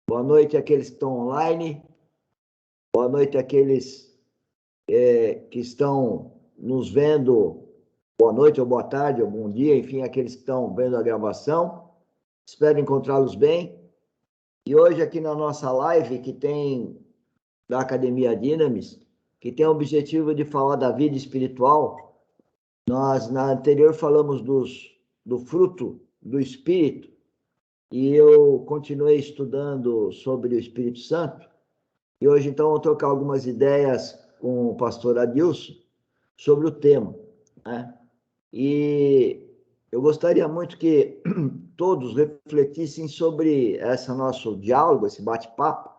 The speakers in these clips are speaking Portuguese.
Boa noite àqueles que estão online. Boa noite àqueles que estão nos vendo. Boa noite, ou boa tarde, ou bom dia, enfim, aqueles que estão vendo a gravação. Espero encontrá-los bem. E hoje aqui na nossa live, que tem da Academia Dynamis, que tem o objetivo de falar da vida espiritual, nós na anterior falamos do fruto do Espírito, e eu continuei estudando sobre o Espírito Santo, e hoje então vou trocar algumas ideias com o pastor Adilson sobre o tema, né? E eu gostaria muito que todos refletissem sobre esse nosso diálogo, esse bate-papo,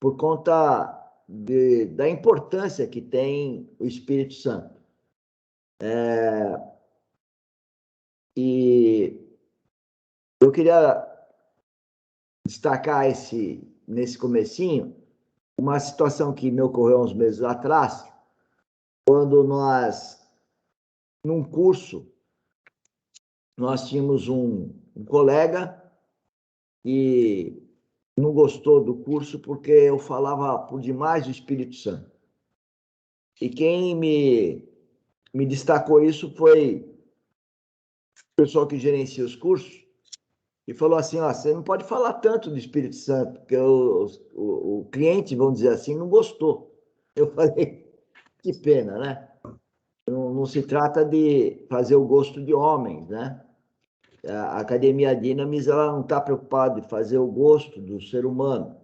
por conta da importância que tem o Espírito Santo. E eu queria destacar nesse comecinho uma situação que me ocorreu uns meses atrás, quando num curso, nós tínhamos um colega que não gostou do curso porque eu falava por demais do Espírito Santo. E quem me destacou isso foi o pessoal que gerencia os cursos, e falou assim, ó, você não pode falar tanto do Espírito Santo, porque o cliente, vamos dizer assim, não gostou. Eu falei, que pena, né? Não se trata de fazer o gosto de homens, né? A Academia Dynamis, ela não está preocupada em fazer o gosto do ser humano.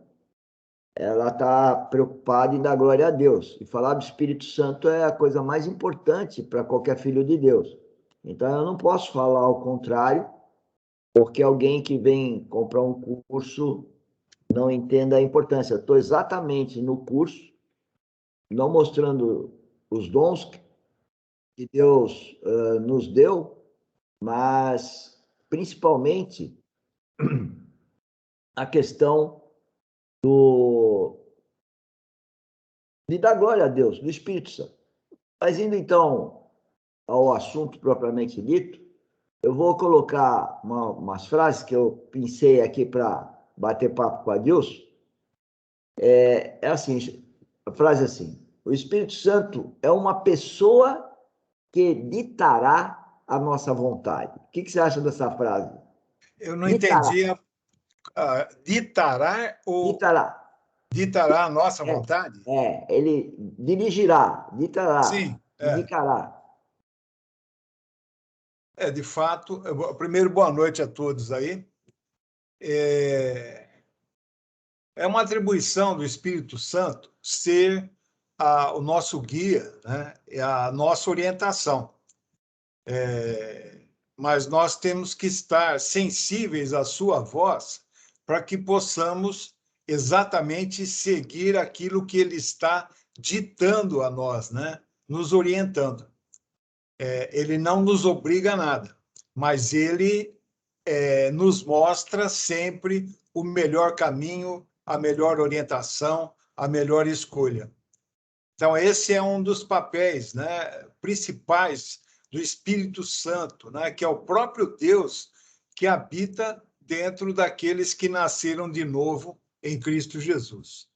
Ela está preocupada em dar glória a Deus. E falar do Espírito Santo é a coisa mais importante para qualquer filho de Deus. Então, eu não posso falar ao contrário, porque alguém que vem comprar um curso não entenda a importância. Eu estou exatamente no curso, não mostrando os dons que Deus nos deu, mas principalmente a questão de dar glória a Deus, do Espírito Santo. Mas indo então ao assunto propriamente dito, eu vou colocar umas frases que eu pensei aqui para bater papo com a Dilson. É assim, a frase é assim: o Espírito Santo é uma pessoa que ditará a nossa vontade. O que você acha dessa frase? Eu não Ditará. entendi. Ditará ou Ditará. ditará a nossa vontade? Ele dirigirá, ditará, Sim, indicará. de fato. Primeiro, boa noite a todos aí. É uma atribuição do Espírito Santo ser o nosso guia, né? A nossa orientação. Mas nós temos que estar sensíveis à sua voz para que possamos exatamente seguir aquilo que ele está ditando a nós, né? Nos orientando. Ele não nos obriga a nada, mas ele nos mostra sempre o melhor caminho, a melhor orientação, a melhor escolha. Então, esse é um dos papéis, né, principais do Espírito Santo, né, que é o próprio Deus que habita dentro daqueles que nasceram de novo em Cristo Jesus.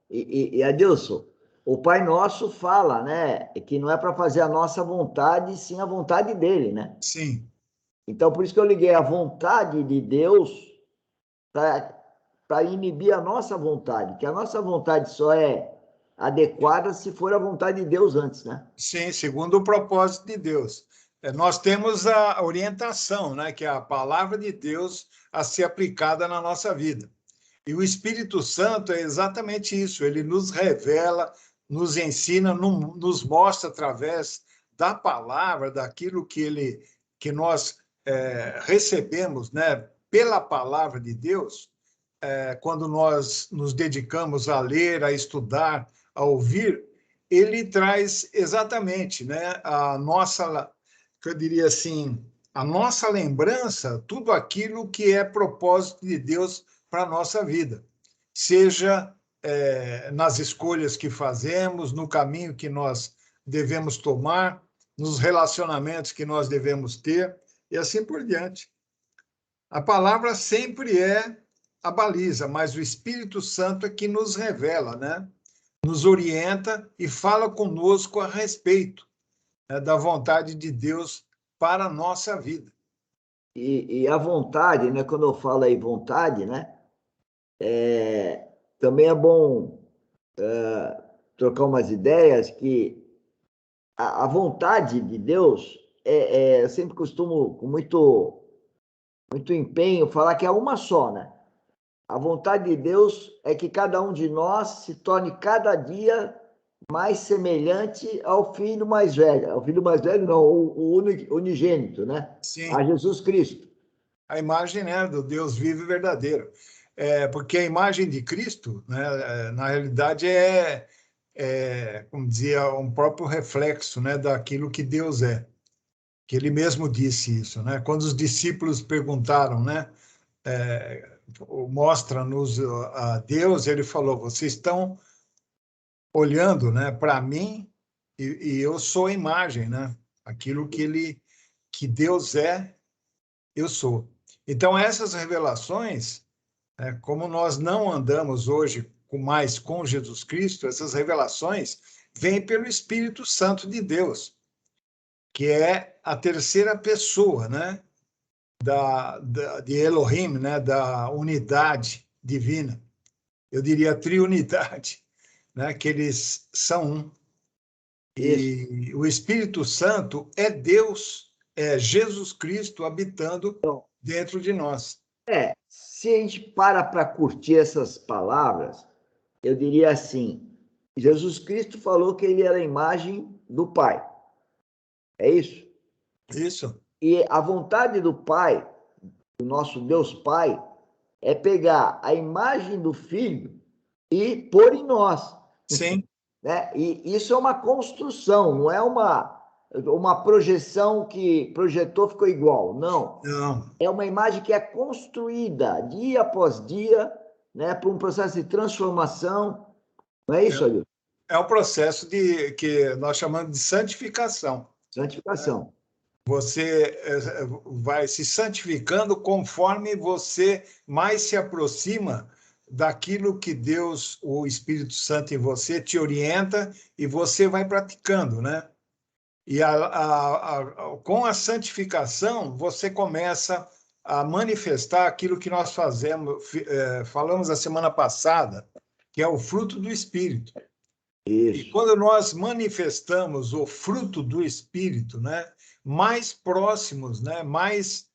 E Adilson, o Pai Nosso fala, né, que não é para fazer a nossa vontade, sim a vontade dele, né? Sim. Então, por isso que eu liguei a vontade de Deus para inibir a nossa vontade, que a nossa vontade só é adequada se for a vontade de Deus antes, né? Sim, segundo o propósito de Deus. Nós temos a orientação, né, que é a palavra de Deus a ser aplicada na nossa vida. E o Espírito Santo é exatamente isso, ele nos revela, nos ensina, nos mostra através da palavra, daquilo que nós recebemos, né, pela palavra de Deus, quando nós nos dedicamos a ler, a estudar, a ouvir, ele traz exatamente, né, a nossa, que eu diria assim, a nossa lembrança, tudo aquilo que é propósito de Deus para a nossa vida, seja nas escolhas que fazemos, no caminho que nós devemos tomar, nos relacionamentos que nós devemos ter, e assim por diante. A palavra sempre é a baliza, mas o Espírito Santo é que nos revela, né? Nos orienta e fala conosco a respeito, né, da vontade de Deus para a nossa vida. E a vontade, né? Quando eu falo aí vontade, né? Também é bom trocar umas ideias que a vontade de Deus eu sempre costumo com muito empenho falar que é uma só, né? A vontade de Deus é que cada um de nós se torne cada dia mais semelhante ao filho mais velho. Ao filho mais velho, não, o unigênito, né? A Sim, Jesus Cristo. a imagem, né, do Deus vivo e verdadeiro. Porque a imagem de Cristo, né, na realidade, como dizia, um próprio reflexo, né, daquilo que Deus é. Que ele mesmo disse isso, né? Quando os discípulos perguntaram, né, mostra-nos a Deus, ele falou: vocês estão olhando, né, para mim e eu sou a imagem, né? Aquilo que Deus é, eu sou. Então essas revelações, né, como nós não andamos hoje mais com Jesus Cristo, essas revelações vêm pelo Espírito Santo de Deus, que é a terceira pessoa, né, de Elohim, né, da unidade divina. Eu diria triunidade, né, que eles são um. Isso. E o Espírito Santo é Deus, é Jesus Cristo habitando Então, dentro de nós. se a gente para curtir essas palavras, eu diria assim: Jesus Cristo falou que ele era a imagem do Pai. É isso? Isso? E a vontade do Pai, do nosso Deus Pai, é pegar a imagem do Filho e pôr em nós, Sim. né? E isso é uma construção, não é uma projeção que projetou ficou igual, não. Não. É uma imagem que é construída dia após dia, né, por um processo de transformação. Não é isso, Alil? É um processo que nós chamamos de santificação. Santificação. Você vai se santificando conforme você mais se aproxima daquilo que Deus, o Espírito Santo em você, te orienta e você vai praticando, né? E com a santificação, você começa a manifestar aquilo que nós falamos a semana passada, que é o fruto do Espírito. E Isso. quando nós manifestamos o fruto do Espírito, né, mais próximos, né, mais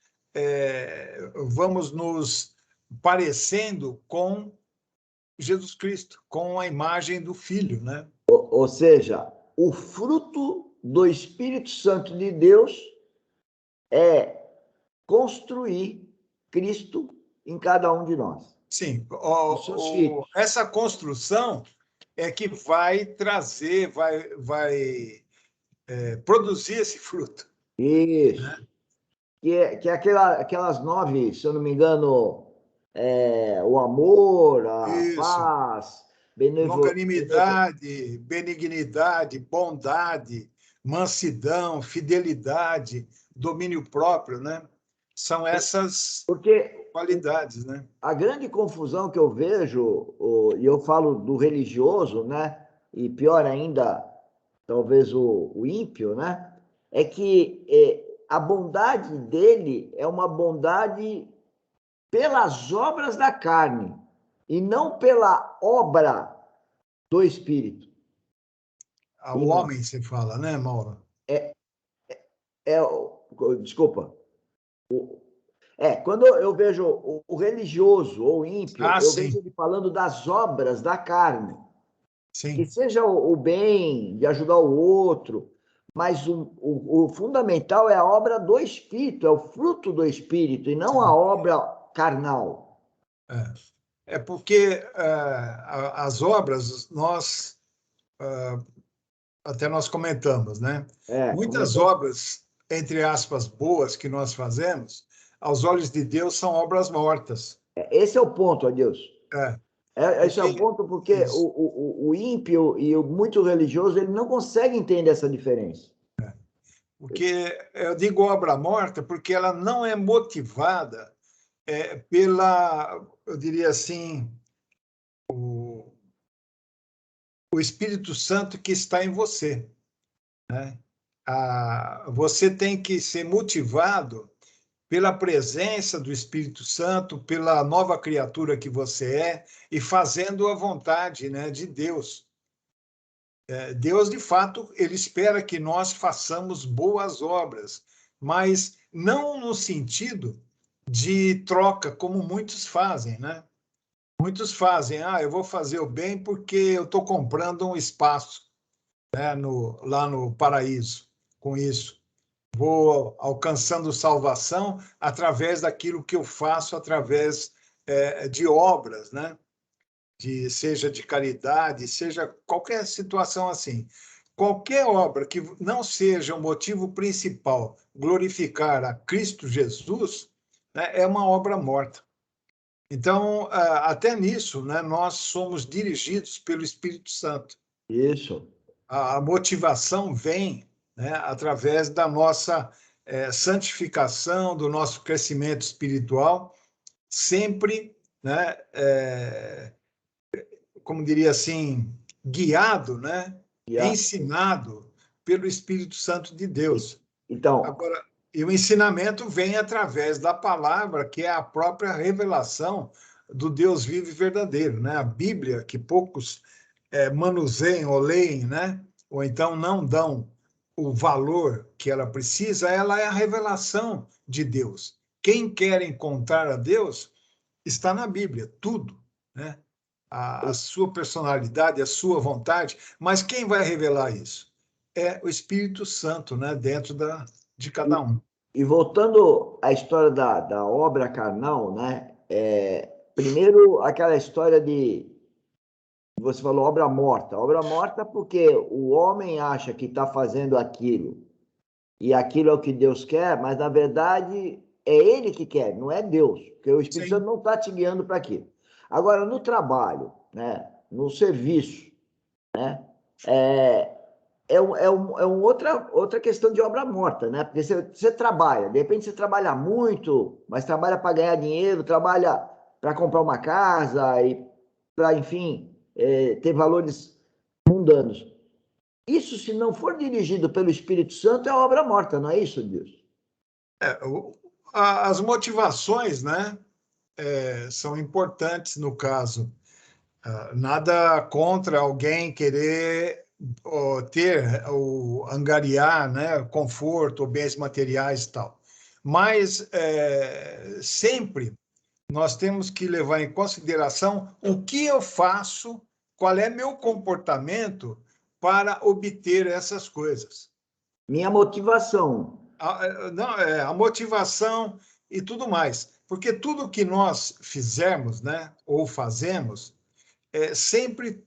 vamos nos parecendo com Jesus Cristo, com a imagem do Filho, né? Ou seja, o fruto do Espírito Santo de Deus é construir Cristo em cada um de nós, Sim, os seus filhos. essa construção é que vai trazer, vai produzir esse fruto. Isso. Que é aquelas 9, se eu não me engano, o amor, a Isso. paz, benevolência. Longanimidade, benignidade, bondade, mansidão, fidelidade, domínio próprio, né? São essas Porque qualidades, né? a grande confusão que eu vejo, e eu falo do religioso, né? E pior ainda, talvez o ímpio, né? É que a bondade dele é uma bondade pelas obras da carne e não pela obra do Espírito. Ao E homem se fala, né, Mauro? é, é, desculpa. Quando eu vejo o religioso ou ímpio, Ah, eu vejo sim, ele falando das obras da carne, que sim. seja o bem, de ajudar o outro, mas o fundamental é a obra do Espírito, é o fruto do Espírito, e não a Sim. obra carnal. É porque as obras, até nós comentamos, né? Muitas Comentando. obras, entre aspas, boas que nós fazemos, aos olhos de Deus, são obras mortas. Esse é o ponto, Adilson. É, Esse é o porque ponto porque isso. o ímpio e o muito religioso ele não consegue entender essa diferença. Porque eu digo obra morta porque ela não é motivada eu diria assim, o Espírito Santo que está em você, né? Você tem que ser motivado pela presença do Espírito Santo, pela nova criatura que você é, e fazendo a vontade, né, de Deus. Deus, de fato, ele espera que nós façamos boas obras, mas não no sentido de troca, como muitos fazem, né? Muitos fazem, eu vou fazer o bem porque eu estou comprando um espaço, né, lá no paraíso, com isso. Vou alcançando salvação através daquilo que eu faço, através de obras, né? Seja de caridade, seja qualquer situação assim. Qualquer obra que não seja o motivo principal glorificar a Cristo Jesus, né, é uma obra morta. Então, até nisso, né, nós somos dirigidos pelo Espírito Santo. Isso. A motivação vem, né, através da nossa santificação, do nosso crescimento espiritual, sempre, né, como diria assim, guiado, né, Yeah. ensinado pelo Espírito Santo de Deus. Então, Agora, e o ensinamento vem através da palavra, que é a própria revelação do Deus vivo e verdadeiro, né? A Bíblia, que poucos manuseiam ou leem, né? Ou então não dão o valor que ela precisa, ela é a revelação de Deus. Quem quer encontrar a Deus está na Bíblia, tudo, né? A sua personalidade, a sua vontade, mas quem vai revelar isso? É o Espírito Santo, né? Dentro de cada um. e voltando à história da obra carnal, né? Primeiro, aquela história de. Você falou obra morta. Obra morta porque o homem acha que está fazendo aquilo e aquilo é o que Deus quer, mas na verdade é ele que quer, não é Deus, porque o Espírito Santo Sim, não está te guiando para aquilo. Agora, no trabalho, né? No serviço, né? Outra questão de obra morta, né? Porque você trabalha, de repente você trabalha muito, mas trabalha para ganhar dinheiro, trabalha para comprar uma casa e para, enfim, ter valores mundanos. Isso, se não for dirigido pelo Espírito Santo, é obra morta, não é isso, Deus? as motivações, né? São importantes no caso. Nada contra alguém querer ter ou angariar, né, conforto, bens materiais e tal. Mas sempre nós temos que levar em consideração o que eu faço, qual é meu comportamento para obter essas coisas. Minha motivação. Não, a motivação e tudo mais. Porque tudo que nós fizermos, né, ou fazemos, sempre,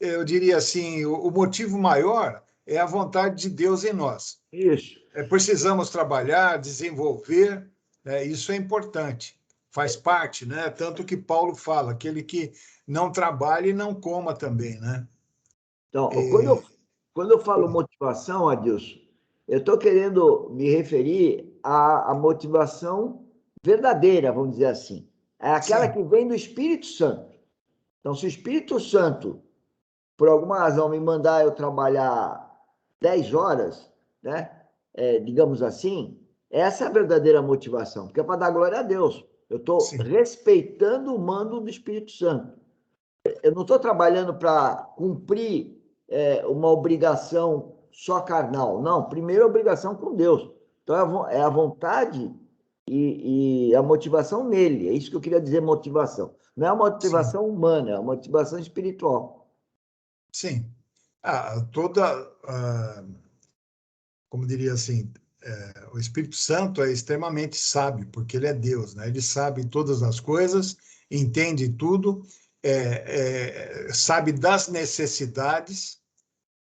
eu diria assim, o motivo maior é a vontade de Deus em nós. Isso. Precisamos trabalhar, desenvolver, né, isso é importante, faz parte, né? Tanto que Paulo fala, aquele que não trabalha e não coma também, né? Então, E, quando eu falo motivação, Adilson, eu estou querendo me referir à motivação verdadeira, vamos dizer assim. É aquela sim, que vem do Espírito Santo. Então, se o Espírito Santo, por alguma razão, me mandar eu trabalhar 10 horas, né? Digamos assim, essa é a verdadeira motivação, porque é para dar glória a Deus. Eu estou sim, respeitando o mando do Espírito Santo. Eu não estou trabalhando para cumprir uma obrigação só carnal. Não, primeiro a obrigação com Deus. Então é a vontade e a motivação nele. É isso que eu queria dizer, motivação. Não é uma sim, motivação humana, é uma motivação espiritual. sim. Toda, como diria assim, o Espírito Santo é extremamente sábio, porque ele é Deus, né? Ele sabe todas as coisas, entende tudo, sabe das necessidades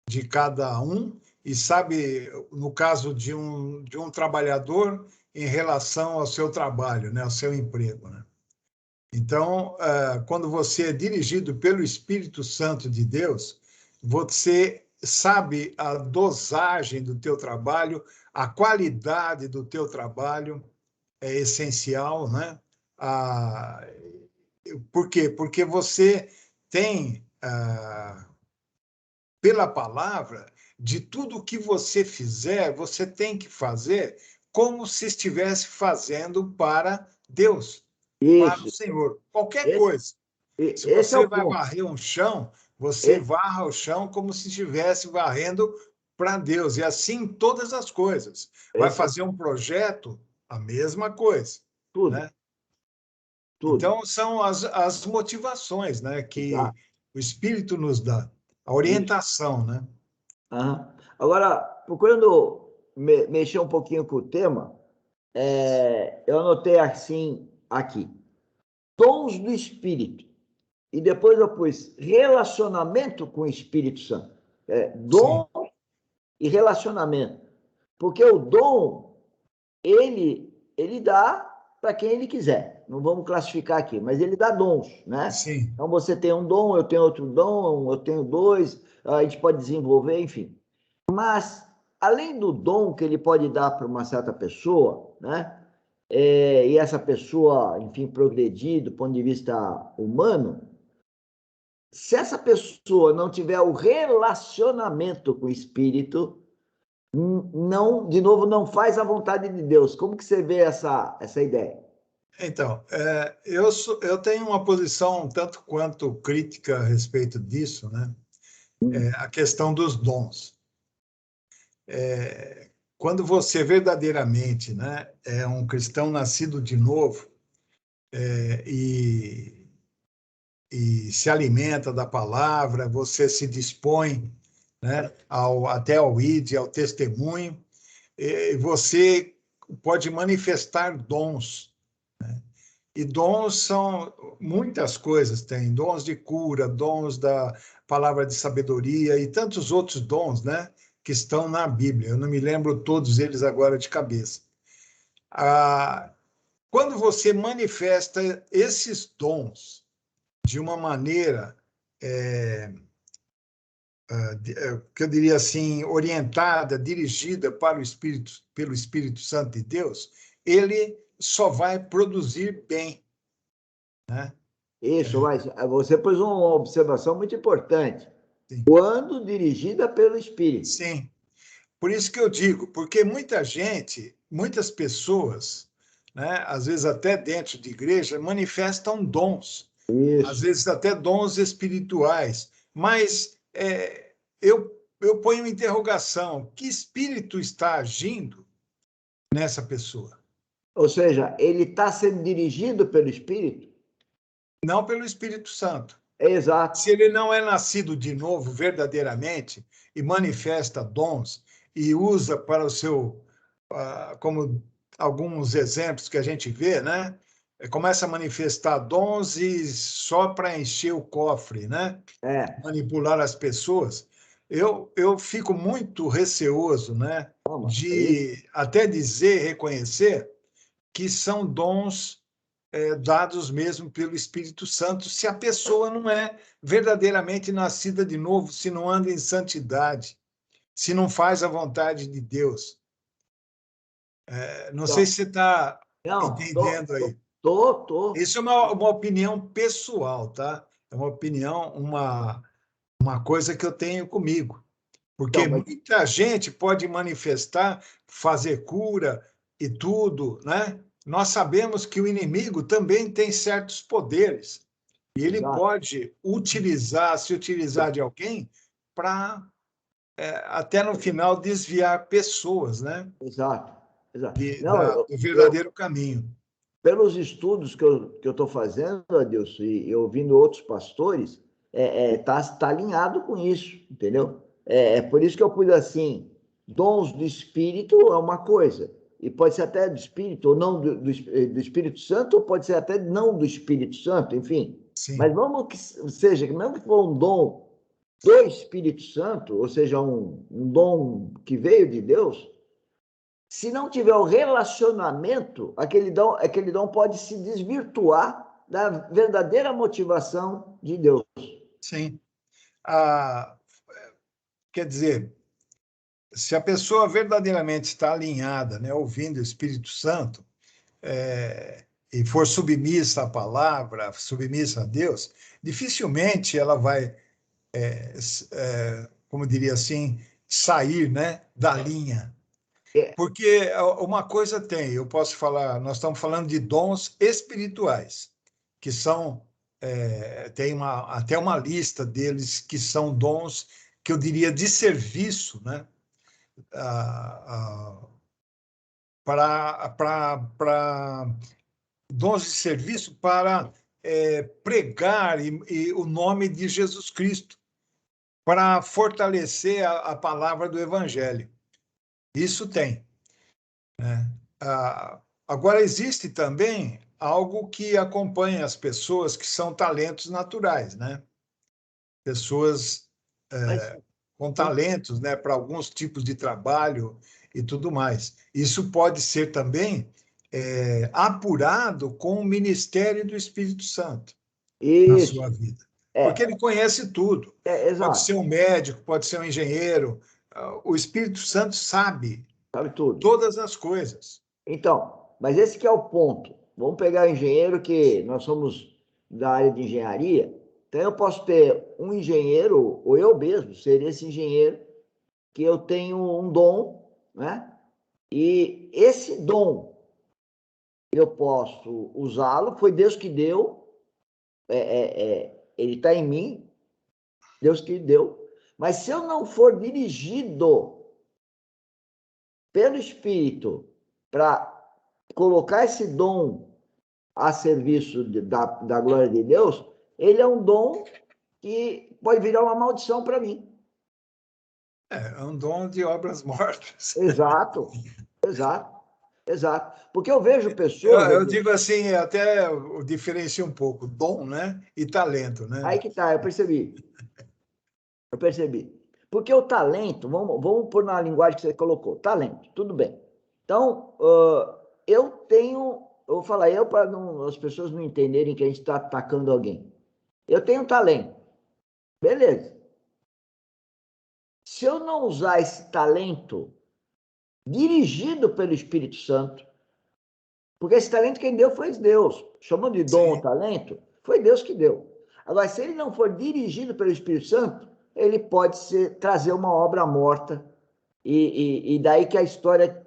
de cada um e sabe, no caso de um trabalhador, em relação ao seu trabalho, né? Ao seu emprego, né? Então, quando você é dirigido pelo Espírito Santo de Deus, você sabe a dosagem do teu trabalho, a qualidade do teu trabalho é essencial, né? a... Por quê? Porque você tem, pela palavra, de tudo o que você fizer, você tem que fazer como se estivesse fazendo para Deus, para o Isso. Senhor. Qualquer Esse, coisa. Se esse é você o vai ponto. varrer um chão, você Esse, varra o chão como se estivesse varrendo para Deus. E assim todas as coisas. Vai esse é fazer um projeto, a mesma coisa, tudo, né? tudo. Então, são as motivações, né, que Exato. o Espírito nos dá, a Isso. orientação, né? Aham. Agora, procurando mexer um pouquinho com o tema, eu anotei assim aqui: dons do Espírito. E depois eu pus relacionamento com o Espírito Santo. Sim. Dom e relacionamento. Porque o dom, ele dá para quem ele quiser. Não vamos classificar aqui, mas ele dá dons, né? Sim. Então você tem um dom, eu tenho outro dom, eu tenho dois, a gente pode desenvolver, enfim. Mas, além do dom que ele pode dar para uma certa pessoa, né? E essa pessoa, enfim, progredir do ponto de vista humano, se essa pessoa não tiver o relacionamento com o Espírito, não, de novo, não faz a vontade de Deus. Como que você vê essa ideia? Então, eu tenho uma posição um tanto quanto crítica a respeito disso, né? A questão dos dons. Quando você verdadeiramente, né, é um cristão nascido de novo, é, e, e se alimenta da palavra, você se dispõe, né, até ao id, ao testemunho, e você pode manifestar dons. E dons são muitas coisas, tem dons de cura, dons da palavra de sabedoria e tantos outros dons, né, que estão na Bíblia. Eu não me lembro todos eles agora de cabeça. Ah, quando você manifesta esses dons de uma maneira, que eu diria assim, orientada, dirigida para o Espírito, pelo Espírito Santo de Deus, ele só vai produzir bem, né? Isso, mas você pôs uma observação muito importante. Sim. Quando dirigida pelo Espírito. Sim. Por isso que eu digo, porque muita gente, muitas pessoas, né, às vezes até dentro de igreja, manifestam dons, às Isso. vezes até dons espirituais, mas eu ponho interrogação: que espírito está agindo nessa pessoa? Ou seja, ele está sendo dirigido pelo Espírito? Não pelo Espírito Santo. Exato. Se ele não é nascido de novo verdadeiramente e manifesta dons e usa para o seu, como alguns exemplos que a gente vê, né? Começa a manifestar dons e só para encher o cofre, né? É. Manipular as pessoas. Eu fico muito receoso, né? Toma. Isso. De até dizer, reconhecer que são dons dados mesmo pelo Espírito Santo, se a pessoa não é verdadeiramente nascida de novo, se não anda em santidade, se não faz a vontade de Deus. Não sei Então, se você está não, entendendo aí. tô. Isso é uma opinião pessoal, tá? É uma opinião, uma coisa que eu tenho comigo. Porque Então, mas, muita gente pode manifestar, fazer cura e tudo, né? Nós sabemos que o inimigo também tem certos poderes e ele exato, pode se utilizar de alguém para, até no final, desviar pessoas, né? exato, exato. Não, Do verdadeiro caminho. pelos estudos que eu estou fazendo, Adilson, e ouvindo outros pastores, tá alinhado com isso, entendeu? Por isso que eu pus assim, dons do Espírito é uma coisa, e pode ser até do Espírito, ou não do Espírito Santo, ou pode ser até não do Espírito Santo, enfim. Mas Sim, vamos que seja, que mesmo que for um dom do Espírito Santo, ou seja, um dom que veio de Deus, se não tiver o relacionamento, aquele dom pode se desvirtuar da verdadeira motivação de Deus. sim. Ah, quer dizer, se a pessoa verdadeiramente está alinhada, né, ouvindo o Espírito Santo, e for submissa à palavra, submissa a Deus, dificilmente ela vai, como diria assim, sair, né, da linha. É, Porque uma coisa tem, eu posso falar, nós estamos falando de dons espirituais, que são, tem até uma lista deles que são dons que eu diria de serviço, né? Para dons de serviço para pregar e o nome de Jesus Cristo, para fortalecer a palavra do Evangelho. Isso tem, né? Agora, existe também algo que acompanha as pessoas que são talentos naturais, né? Pessoas mas com não, talentos, né, para alguns tipos de trabalho e tudo mais. Isso pode ser também apurado com o ministério do Espírito Santo na isso, sua vida, porque é, ele conhece tudo. Pode ser exato, um médico, pode ser um engenheiro. O Espírito Santo sabe sabe tudo. todas as coisas. Então, mas esse que é o ponto. Vamos pegar o engenheiro, que nós somos da área de engenharia, então eu posso ter um engenheiro, ou eu mesmo ser esse engenheiro, que eu tenho um dom, né? E esse dom eu posso usá-lo, foi Deus que deu, ele está em mim, Deus que deu. Mas se eu não for dirigido pelo Espírito para colocar esse dom a serviço da glória de Deus, ele é um dom que pode virar uma maldição para mim. É um dom de obras mortas. Exato, exato, exato. Porque eu vejo Eu, pessoas, eu digo assim, até eu diferencio um pouco dom, né, e talento, né? aí que tá, eu percebi. Porque o talento, vamos pôr na linguagem que você colocou, talento, tudo bem. Então, eu tenho, eu vou falar eu para as pessoas não entenderem que a gente está atacando alguém. Eu tenho talento, beleza. Se eu não usar esse talento dirigido pelo Espírito Santo, porque esse talento quem deu foi Deus. Chamando de dom ou Sim. talento, foi Deus que deu. Agora, se ele não for dirigido pelo Espírito Santo, ele pode trazer uma obra morta. E daí que a história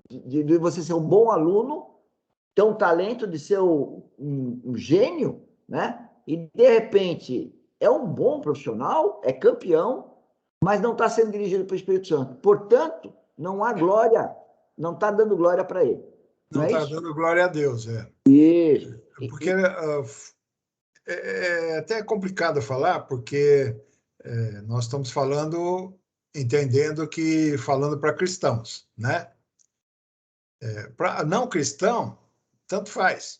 de você ser um bom aluno, ter um talento de ser um gênio, né? E de repente é um bom profissional, é campeão, mas não está sendo dirigido pelo Espírito Santo. Portanto, não há glória, não está dando glória para ele. Não Não é está isso? dando glória a Deus, é. Isso. Porque é até complicado falar, porque nós estamos falando, entendendo que falando para cristãos, né? Para não cristão, tanto faz,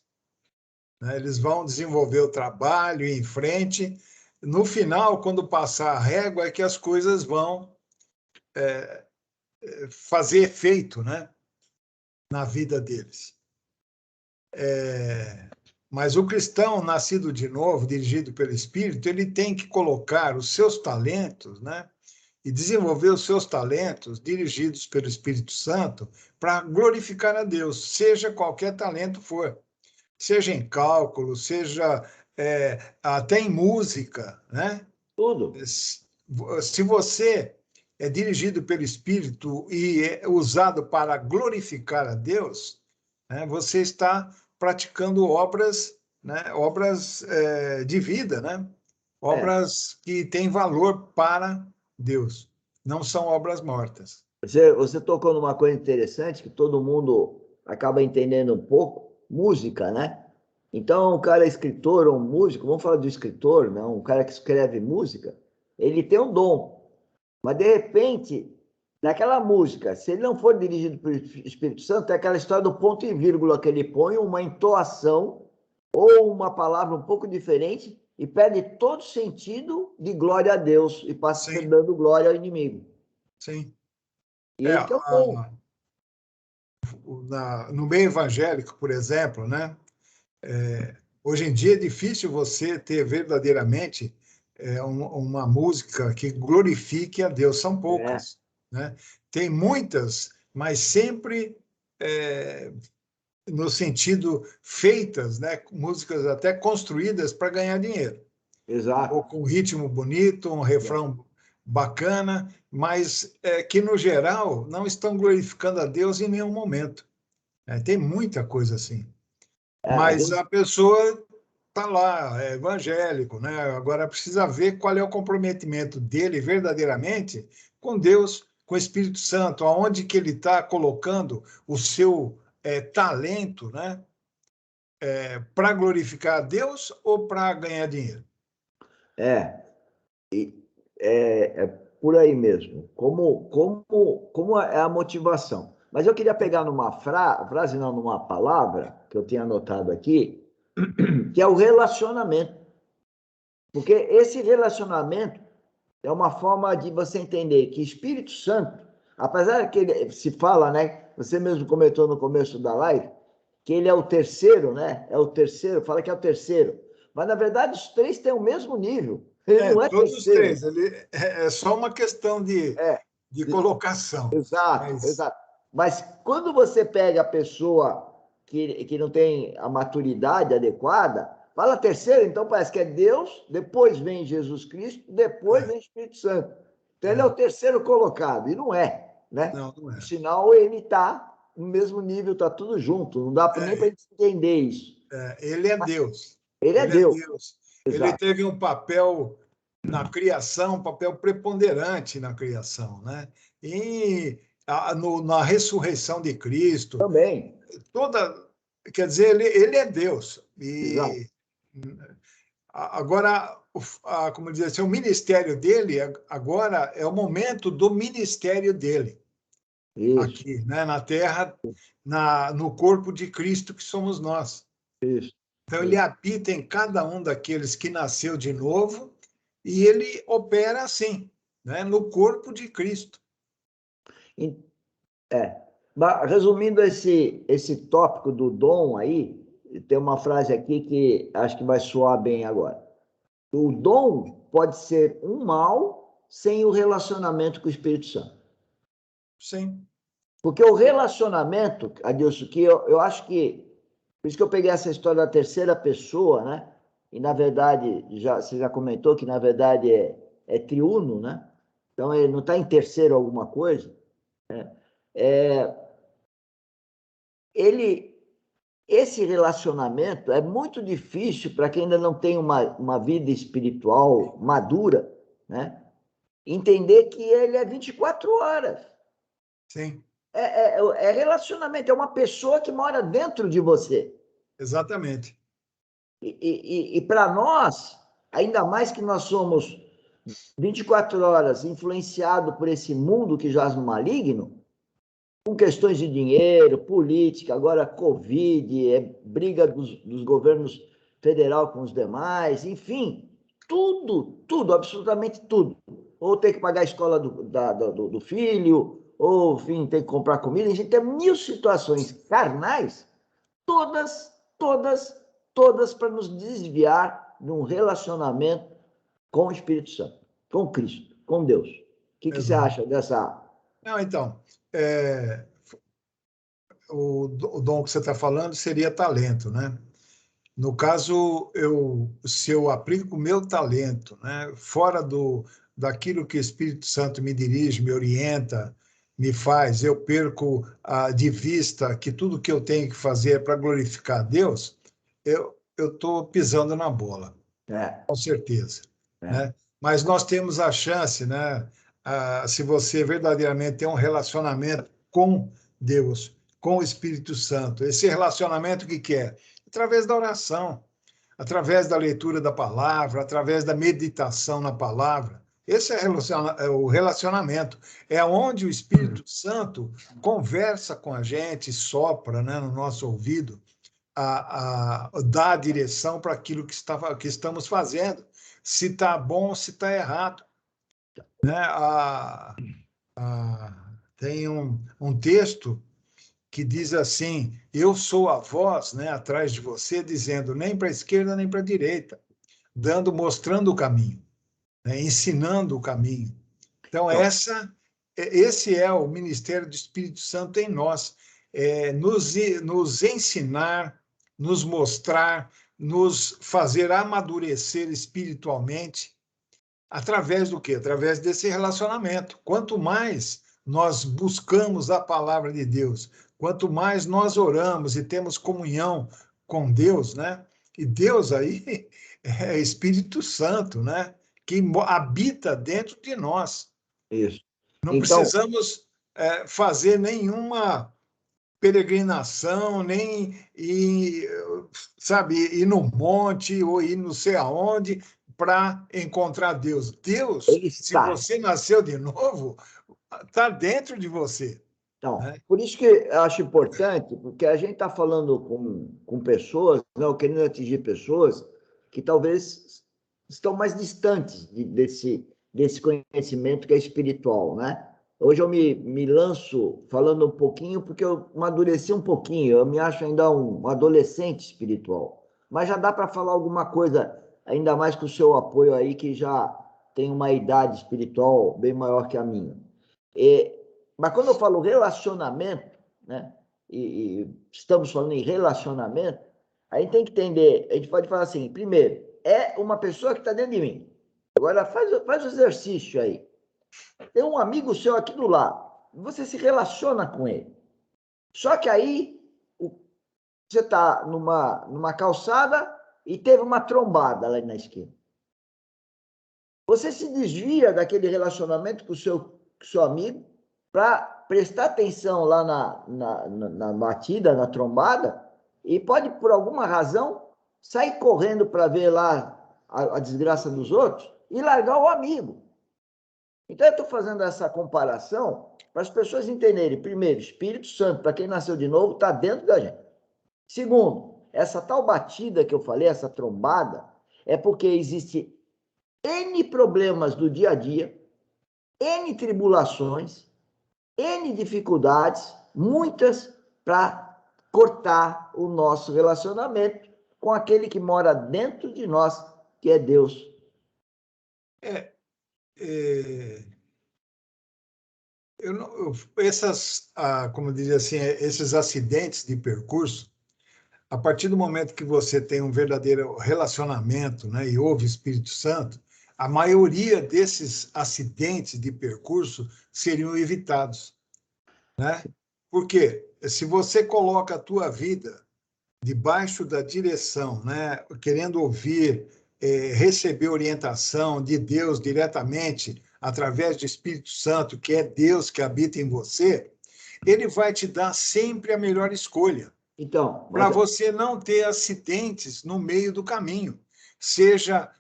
né? Eles vão desenvolver o trabalho e em frente. No final, quando passar a régua, é que as coisas vão fazer efeito, né, na vida deles. Mas o cristão nascido de novo, dirigido pelo Espírito, ele tem que colocar os seus talentos, né, e desenvolver os seus talentos dirigidos pelo Espírito Santo para glorificar a Deus, seja qualquer talento for, seja em cálculo, seja até em música, né? tudo. Se você é dirigido pelo Espírito e é usado para glorificar a Deus, né, você está praticando obras, né, obras de vida, né, É. obras que têm valor para Deus, não são obras mortas. Você tocou numa coisa interessante que todo mundo acaba entendendo um pouco, música, né? Então, o cara é escritor ou um músico, vamos falar do escritor, não? Um cara que escreve música, ele tem um dom, mas de repente, naquela música, se ele não for dirigido pelo Espírito Santo, é aquela história do ponto e vírgula que ele põe, uma entoação ou uma palavra um pouco diferente e perde todo sentido de glória a Deus e passa a ser Sim, dando glória ao inimigo. sim. E esse que é o ponto. No meio evangélico, por exemplo, né? Hoje em dia é difícil você ter verdadeiramente uma música que glorifique a Deus. São É, poucas, né? Tem muitas, mas sempre é, no sentido feitas, né? Músicas até construídas para ganhar dinheiro. Ou Exato. com um ritmo bonito, um refrão bacana, mas que, no geral, não estão glorificando a Deus em nenhum momento. Tem muita coisa assim. Às Mas vezes, a pessoa está lá, é evangélico, né? Agora precisa ver qual é o comprometimento dele verdadeiramente com Deus, com o Espírito Santo, aonde que ele está colocando o seu talento, né? Para glorificar a Deus ou para ganhar dinheiro? é, é por aí mesmo. Como é a motivação? Mas eu queria pegar numa frase, não, numa palavra que eu tinha anotado aqui, que é o relacionamento. Porque esse relacionamento é uma forma de você entender que Espírito Santo, apesar que ele se fala, né? Você mesmo comentou no começo da live, que ele é o terceiro, né? É o terceiro, fala que é o terceiro. Mas, na verdade, os três têm o mesmo nível. Ele não é Todos os terceiro. três. É só uma questão É, de colocação. exato, Mas exato. Mas quando você pega a pessoa que não tem a maturidade adequada, fala terceiro, então parece que é Deus, depois vem Jesus Cristo, depois vem o Espírito Santo. Então ele é o é, terceiro colocado, e não é, né? não, não é. Sinal, ele está no mesmo nível, está tudo junto, não dá nem para É, gente entender isso. Ele é Deus. Ele é Ele é Deus, Deus. Ele exato. teve um papel na criação, um papel preponderante na criação, né? E na ressurreição de Cristo, Também, toda, quer dizer, ele é Deus. exato. E agora, como dizer assim, o ministério dele agora é o momento do ministério dele Isso, aqui, né, na Terra, no corpo de Cristo que somos nós. isso, Então, ele isso. habita em cada um daqueles que nasceu de novo e ele opera assim, né, no corpo de Cristo. É. Resumindo esse tópico do dom aí, tem uma frase aqui que acho que vai soar bem agora. O dom pode ser um mal sem o relacionamento com o Espírito Santo. Sim, Porque o relacionamento, Adilson, que eu acho que, por isso que eu peguei essa história da terceira pessoa, né? E, na verdade, você já comentou que, na verdade, é triuno, né? Então, ele não está em terceiro alguma coisa. É, ele esse relacionamento é muito difícil para quem ainda não tem uma vida espiritual madura, né? Entender que ele é 24 horas. sim, É relacionamento, é uma pessoa que mora dentro de você. exatamente. E para nós, ainda mais que nós somos 24 horas influenciados por esse mundo que jaz no maligno, com questões de dinheiro, política, agora Covid, briga dos governos federal com os demais, enfim, tudo, absolutamente tudo. Ou tem que pagar a escola do filho, ou, enfim, tem que comprar comida. A gente tem mil situações carnais, todas, todas, todas para nos desviar de um relacionamento com o Espírito Santo, com Cristo, com Deus. O que você Exato. acha dessa? Não, então, o dom que você está falando seria talento, né? No caso, se eu aplico o meu talento, né, fora daquilo que o Espírito Santo me dirige, me orienta, me faz, eu perco de vista que tudo que eu tenho que fazer é para glorificar a Deus, eu estou pisando na bola, É, com certeza, é, né? Mas nós temos a chance, né, se você verdadeiramente tem um relacionamento com Deus, com o Espírito Santo, esse relacionamento que é? Através da oração, através da leitura da palavra, através da meditação na palavra. Esse é o relacionamento. É onde o Espírito Santo conversa com a gente, sopra, né, no nosso ouvido, dá a direção para aquilo que estamos fazendo. Se está bom, se está errado. Né? Tem um texto que diz assim: eu sou a voz, né, atrás de você, dizendo nem para a esquerda nem para a direita, mostrando o caminho, né, ensinando o caminho. Então então, esse é o ministério do Espírito Santo em nós, nos ensinar, nos mostrar, nos fazer amadurecer espiritualmente, através do quê? Através desse relacionamento. Quanto mais nós buscamos a palavra de Deus, quanto mais nós oramos e temos comunhão com Deus, né? E Deus aí é Espírito Santo, né? Que habita dentro de nós. Isso. Não Então, precisamos fazer nenhuma peregrinação, nem ir, sabe, ir no monte ou ir não sei aonde para encontrar Deus. Deus, ele se está. você nasceu de novo, está dentro de você, Então, né? por isso que eu acho importante, porque a gente está falando com pessoas, não, querendo atingir pessoas que talvez estão mais distantes desse conhecimento que é espiritual, né? Hoje eu me lanço falando um pouquinho, porque eu amadureci um pouquinho, eu me acho ainda um adolescente espiritual. Mas já dá para falar alguma coisa, ainda mais com o seu apoio aí, que já tem uma idade espiritual bem maior que a minha. E, mas quando eu falo relacionamento, né? E estamos falando em relacionamento, a gente tem que entender, a gente pode falar assim, primeiro, é uma pessoa que está dentro de mim. Agora faz o exercício aí. Tem um amigo seu aqui do lado, você se relaciona com ele. Só que aí você está numa calçada e teve uma trombada lá na esquina. Você se desvia daquele relacionamento com o seu amigo para prestar atenção lá na batida, na trombada, e pode, por alguma razão, sair correndo para ver lá a desgraça dos outros e largar o amigo. Então, eu estou fazendo essa comparação para as pessoas entenderem. Primeiro, Espírito Santo, para quem nasceu de novo, está dentro da gente. Segundo, essa tal batida que eu falei, essa trombada, é porque existe N problemas do dia a dia, N tribulações, N dificuldades, muitas para cortar o nosso relacionamento com aquele que mora dentro de nós, que é Deus. Como dizia assim, esses acidentes de percurso, a partir do momento que você tem um verdadeiro relacionamento, né, e ouve o Espírito Santo, a maioria desses acidentes de percurso seriam evitados, né? Por quê? Se você coloca a tua vida debaixo da direção, né, querendo ouvir, receber orientação de Deus diretamente através do Espírito Santo, que é Deus que habita em você, ele vai te dar sempre a melhor escolha Então, para mas você não ter acidentes no meio do caminho. Seja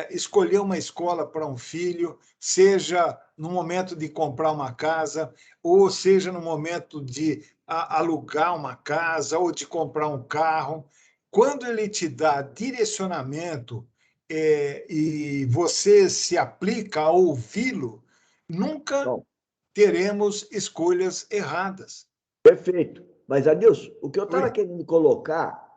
escolher uma escola para um filho, seja no momento de comprar uma casa, ou seja no momento de alugar uma casa ou de comprar um carro. Quando ele te dá direcionamento e você se aplica a ouvi-lo, nunca bom, teremos escolhas erradas. perfeito. Mas, Adilson, o que eu estava Oi? querendo colocar,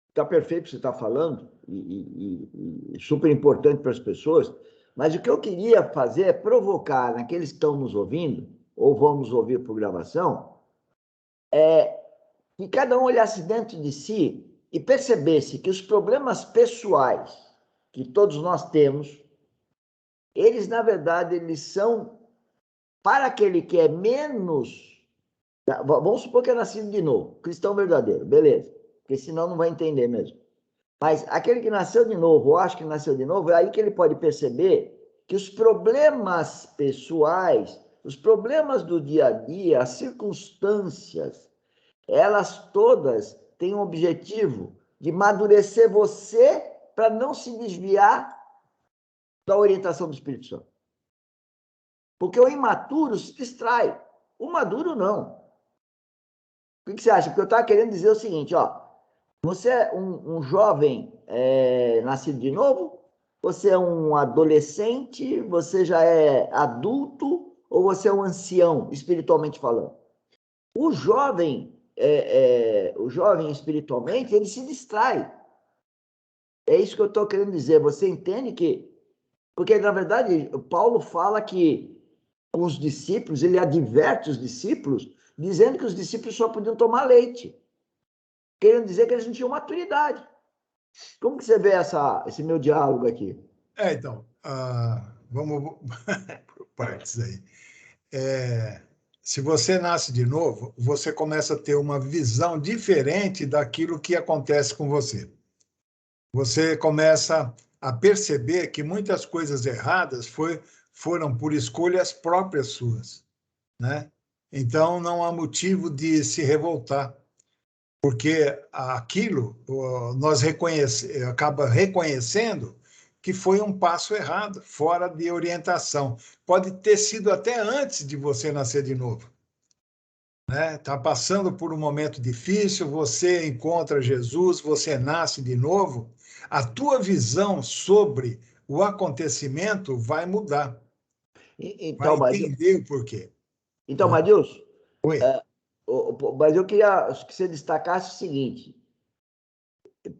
está perfeito o que você está falando, e super importante para as pessoas, mas o que eu queria fazer é provocar naqueles que estão nos ouvindo, ou vão nos ouvir por gravação, que cada um olhasse dentro de si e percebesse que os problemas pessoais que todos nós temos, eles, na verdade, eles são para aquele que é menos. Vamos supor que é nascido de novo, cristão verdadeiro, beleza, porque senão não vai entender mesmo. Mas aquele que nasceu de novo, ou acha que nasceu de novo, é aí que ele pode perceber que os problemas pessoais, os problemas do dia a dia, as circunstâncias, elas todas têm o objetivo de amadurecer você para não se desviar da orientação do Espírito Santo. Porque o imaturo se distrai, o maduro não. O que você acha? Porque eu estava querendo dizer o seguinte, ó, você é um jovem nascido de novo? Você é um adolescente? Você já é adulto? Ou você é um ancião, espiritualmente falando? O jovem espiritualmente, ele se distrai. É isso que eu estou querendo dizer. Você entende que... Porque, na verdade, Paulo fala que com os discípulos, ele adverte os discípulos dizendo que os discípulos só podiam tomar leite, querendo dizer que eles não tinham maturidade. Como que você vê esse meu diálogo aqui? Então, vamos por partes aí. Se você nasce de novo, você começa a ter uma visão diferente daquilo que acontece com você. Você começa a perceber que muitas coisas erradas foram por escolhas próprias suas, né? Então, não há motivo de se revoltar, porque aquilo nós acaba reconhecendo que foi um passo errado, fora de orientação. Pode ter sido até antes de você nascer de novo, né? Está passando por um momento difícil, você encontra Jesus, você nasce de novo, a tua visão sobre o acontecimento vai mudar, vai Então, entender o porquê, então, né? Madilson, Oi. mas eu queria que você destacasse o seguinte,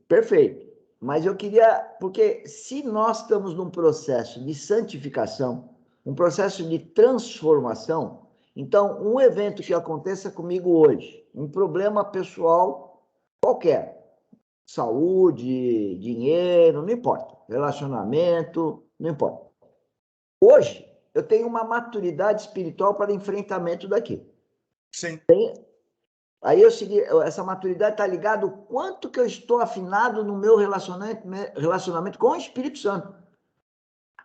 perfeito, mas eu queria, porque se nós estamos num processo de santificação, um processo de transformação, então um evento que aconteça comigo hoje, um problema pessoal qualquer, saúde, dinheiro, não importa, relacionamento, não importa. Hoje, eu tenho uma maturidade espiritual para enfrentamento daquilo. Sim. Aí essa maturidade está ligada ao quanto que eu estou afinado no meu relacionamento com o Espírito Santo.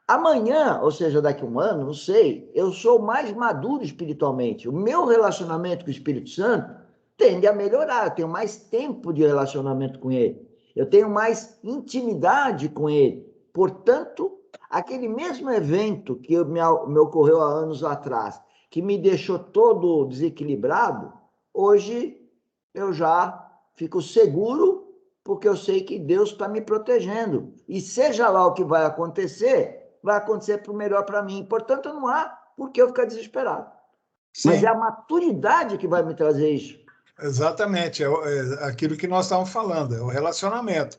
Amanhã, ou seja, daqui a um ano, não sei, eu sou mais maduro espiritualmente. O meu relacionamento com o Espírito Santo tende a melhorar. Eu tenho mais tempo de relacionamento com ele. Eu tenho mais intimidade com ele. Portanto, aquele mesmo evento que me ocorreu há anos atrás, que me deixou todo desequilibrado, hoje eu já fico seguro, porque eu sei que Deus está me protegendo. E seja lá o que vai acontecer para o melhor para mim. Portanto, não há por que eu ficar desesperado. Sim. Mas é a maturidade que vai me trazer isso. Exatamente, é aquilo que nós estávamos falando, é o relacionamento.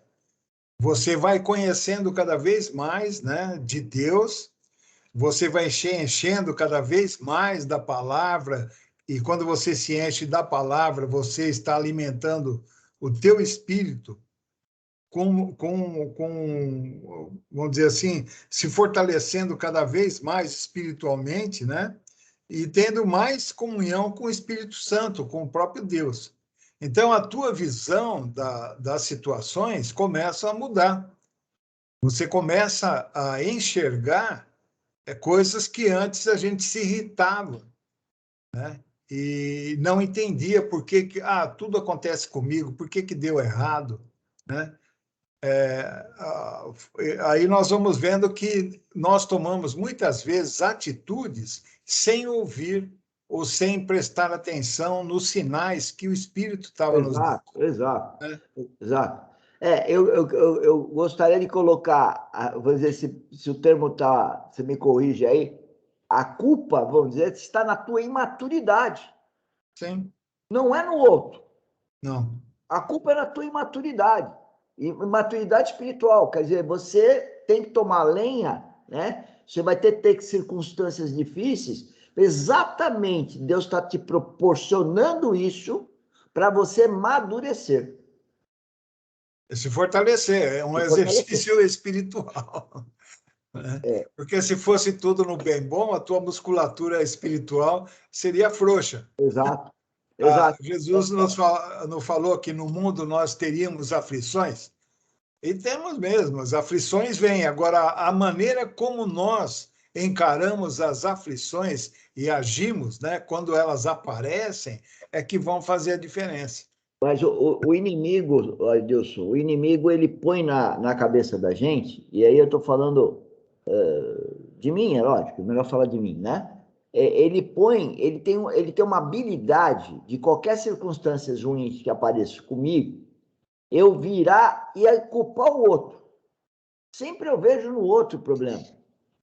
Você vai conhecendo cada vez mais, né, de Deus, você vai enchendo cada vez mais da palavra, e quando você se enche da palavra, você está alimentando o teu espírito vamos dizer assim, se fortalecendo cada vez mais espiritualmente, né? E tendo mais comunhão com o Espírito Santo, com o próprio Deus. Então, a tua visão das situações começa a mudar. Você começa a enxergar coisas que antes a gente se irritava, né? E não entendia por que tudo acontece comigo, por que deu errado, né? Aí nós vamos vendo que nós tomamos muitas vezes atitudes sem ouvir ou sem prestar atenção nos sinais que o Espírito estava nos dando. Exato. Né? Exato. Eu gostaria de colocar, vou dizer, se o termo está, você me corrige aí, a culpa, vamos dizer, está na tua imaturidade. Sim. Não é no outro. Não. A culpa é na tua imaturidade. Imaturidade espiritual, quer dizer, você tem que tomar lenha, né? Você vai ter circunstâncias difíceis. Exatamente, Deus está te proporcionando isso para você amadurecer. Se fortalecer, é um exercício espiritual. Né? Porque se fosse tudo no bem bom, a tua musculatura espiritual seria frouxa. Exato. Exato. Jesus nos falou que no mundo nós teríamos aflições, e temos mesmo, as aflições vêm. Agora, a maneira como nós encaramos as aflições e agimos, né, quando elas aparecem, é que vão fazer a diferença. Mas o inimigo, Adilson, o inimigo ele põe na cabeça da gente, e aí eu estou falando de mim, é lógico, é melhor falar de mim, né? Ele tem uma habilidade de qualquer circunstância ruim que apareça comigo, eu virar e culpar o outro. Sempre eu vejo no outro o problema.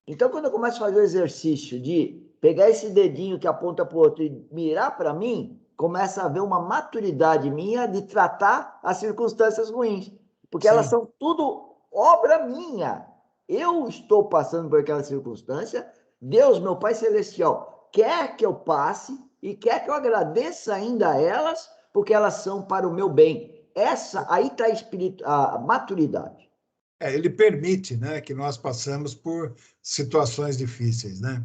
Então, quando eu começo a fazer o exercício de pegar esse dedinho que aponta para o outro e mirar para mim, começa a haver uma maturidade minha de tratar as circunstâncias ruins. Porque elas são tudo obra minha. Eu estou passando por aquela circunstância, Deus, meu Pai Celestial, quer que eu passe e quer que eu agradeça ainda a elas, porque elas são para o meu bem. Aí está a maturidade. Ele permite, né, que nós passamos por situações difíceis, né?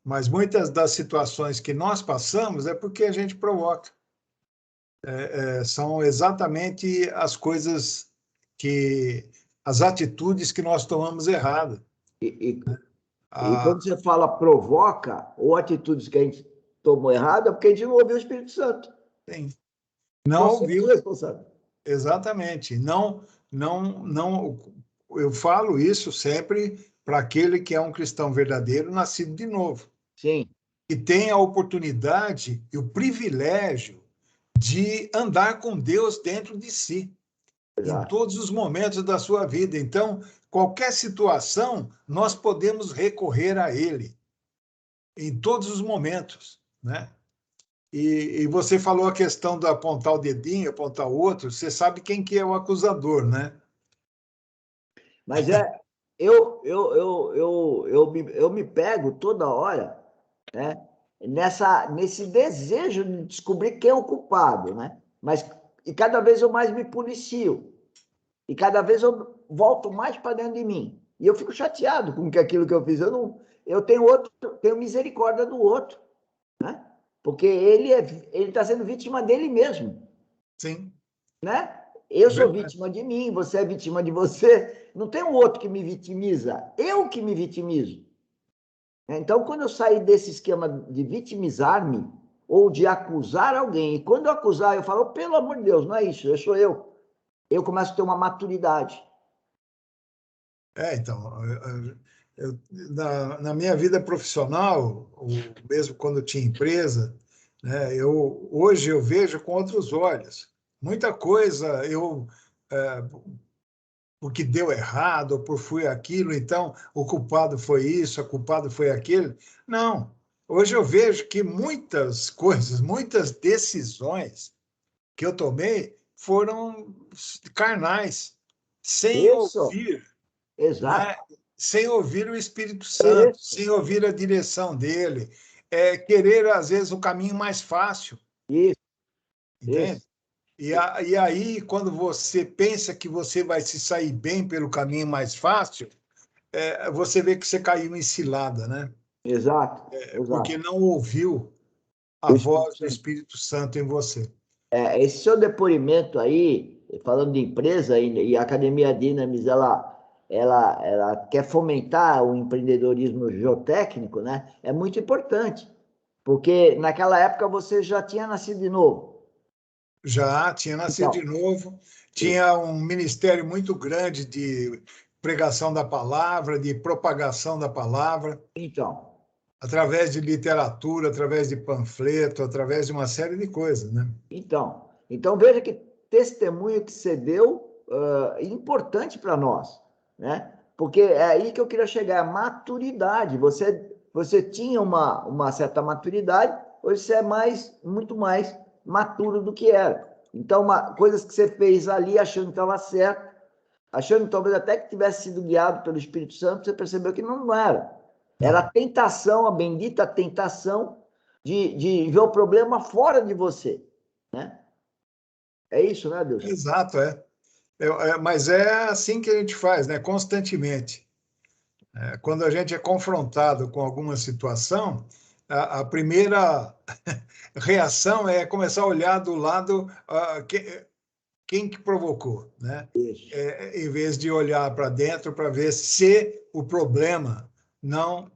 Mas muitas das situações que nós passamos é porque a gente provoca. São exatamente as coisas as atitudes que nós tomamos errado. E quando você fala provoca, ou atitudes que a gente tomou errado, é porque a gente não ouviu o Espírito Santo. Sim. Não Nós ouviu. somos responsáveis. Exatamente. Não. Eu falo isso sempre para aquele que é um cristão verdadeiro, nascido de novo. Sim. E tem a oportunidade e o privilégio de andar com Deus dentro de si, em todos os momentos da sua vida. Então, qualquer situação, nós podemos recorrer a Ele, em todos os momentos, né? E você falou a questão de apontar o dedinho, apontar o outro, você sabe quem que é o acusador, né? Mas eu me pego toda hora, né, nesse desejo de descobrir quem é o culpado, né? E cada vez eu mais me policio. E cada vez eu volto mais para dentro de mim. E eu fico chateado com aquilo que eu fiz. Eu tenho misericórdia do outro, né? Porque ele está sendo vítima dele mesmo. Sim. Né? Eu sou Verdade. vítima de mim, você é vítima de você. Não tem um outro que me vitimiza, eu que me vitimizo. Então, quando eu sair desse esquema de vitimizar-me ou de acusar alguém, e quando eu acusar, eu falo, pelo amor de Deus, não é isso, eu sou eu começo a ter uma maturidade. Então, na minha vida profissional, ou mesmo quando eu tinha empresa, né, hoje eu vejo com outros olhos. Muita coisa porque deu errado, ou por fui aquilo, então o culpado foi isso, o culpado foi aquele. Não. Hoje eu vejo que muitas coisas, muitas decisões que eu tomei foram carnais, sem Isso, ouvir, né? exato. Sem ouvir o Espírito Santo, Isso, sem ouvir a direção dele, querer, às vezes, o caminho mais fácil, isso, entende? isso. E aí, quando você pensa que você vai se sair bem pelo caminho mais fácil, você vê que você caiu em cilada, né? Exato, Porque exato. não ouviu a O Espírito voz do Santo. Espírito Santo em você. Esse seu depoimento aí, falando de empresa e a Academia Dinamis, ela quer fomentar o empreendedorismo geotécnico, né? É muito importante, porque naquela época você já tinha nascido de novo. Já tinha nascido de Então, novo, tinha um ministério muito grande de pregação da palavra, de propagação da palavra, então, através de literatura, através de panfleto, através de uma série de coisas, né? então veja que testemunho que você deu é importante para nós, né? Porque é aí que eu queria chegar, a maturidade. Você tinha uma certa maturidade, hoje você é muito mais maturo do que era. Então, coisas que você fez ali achando que estava certo, achando talvez até que tivesse sido guiado pelo Espírito Santo, você percebeu que não era. Era a tentação, a bendita tentação de ver o problema fora de você, né? É isso, né, Deus? Exato, é. Mas é assim que a gente faz, né? Constantemente. Quando a gente é confrontado com alguma situação, a primeira reação é começar a olhar do lado quem que provocou, né? Isso. Em vez de olhar para dentro para ver se o problema não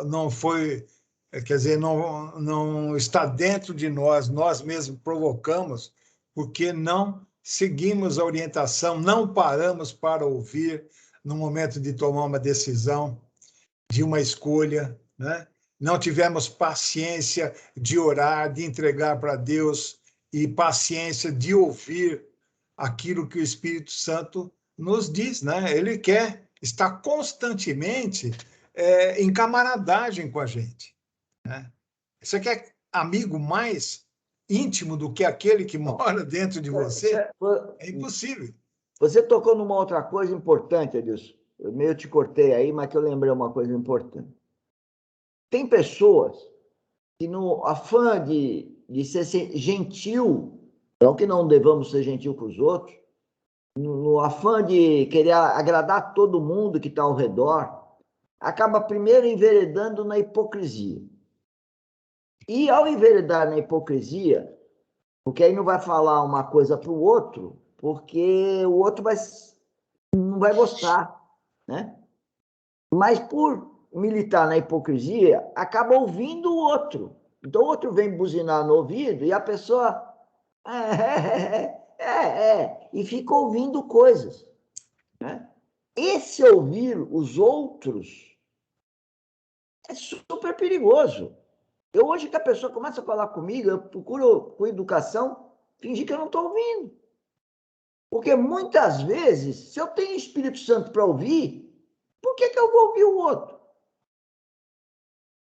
não foi, quer dizer, não está dentro de nós, nós mesmos provocamos, porque não seguimos a orientação, não paramos para ouvir no momento de tomar uma decisão, de uma escolha, né? Não tivemos paciência de orar, de entregar para Deus e paciência de ouvir aquilo que o Espírito Santo nos diz, né? Ele quer estar constantemente em camaradagem com a gente, né? Você quer amigo mais íntimo do que aquele que mora dentro de você? É impossível. Você tocou numa outra coisa importante, Edilson. Eu meio te cortei aí, mas que eu lembrei uma coisa importante. Tem pessoas que no afã de ser gentil, não que não devamos ser gentil com os outros, no afã de querer agradar todo mundo que está ao redor, acaba primeiro enveredando na hipocrisia. E ao enveredar na hipocrisia, porque aí não vai falar uma coisa para o outro, porque o outro não vai gostar, né? Mas por militar na hipocrisia, acaba ouvindo o outro. Então o outro vem buzinar no ouvido e a pessoa e fica ouvindo coisas, né? Esse ouvir os outros é super perigoso. Eu hoje que a pessoa começa a falar comigo, eu procuro com educação fingir que eu não estou ouvindo. Porque muitas vezes, se eu tenho Espírito Santo para ouvir, por que eu vou ouvir o outro?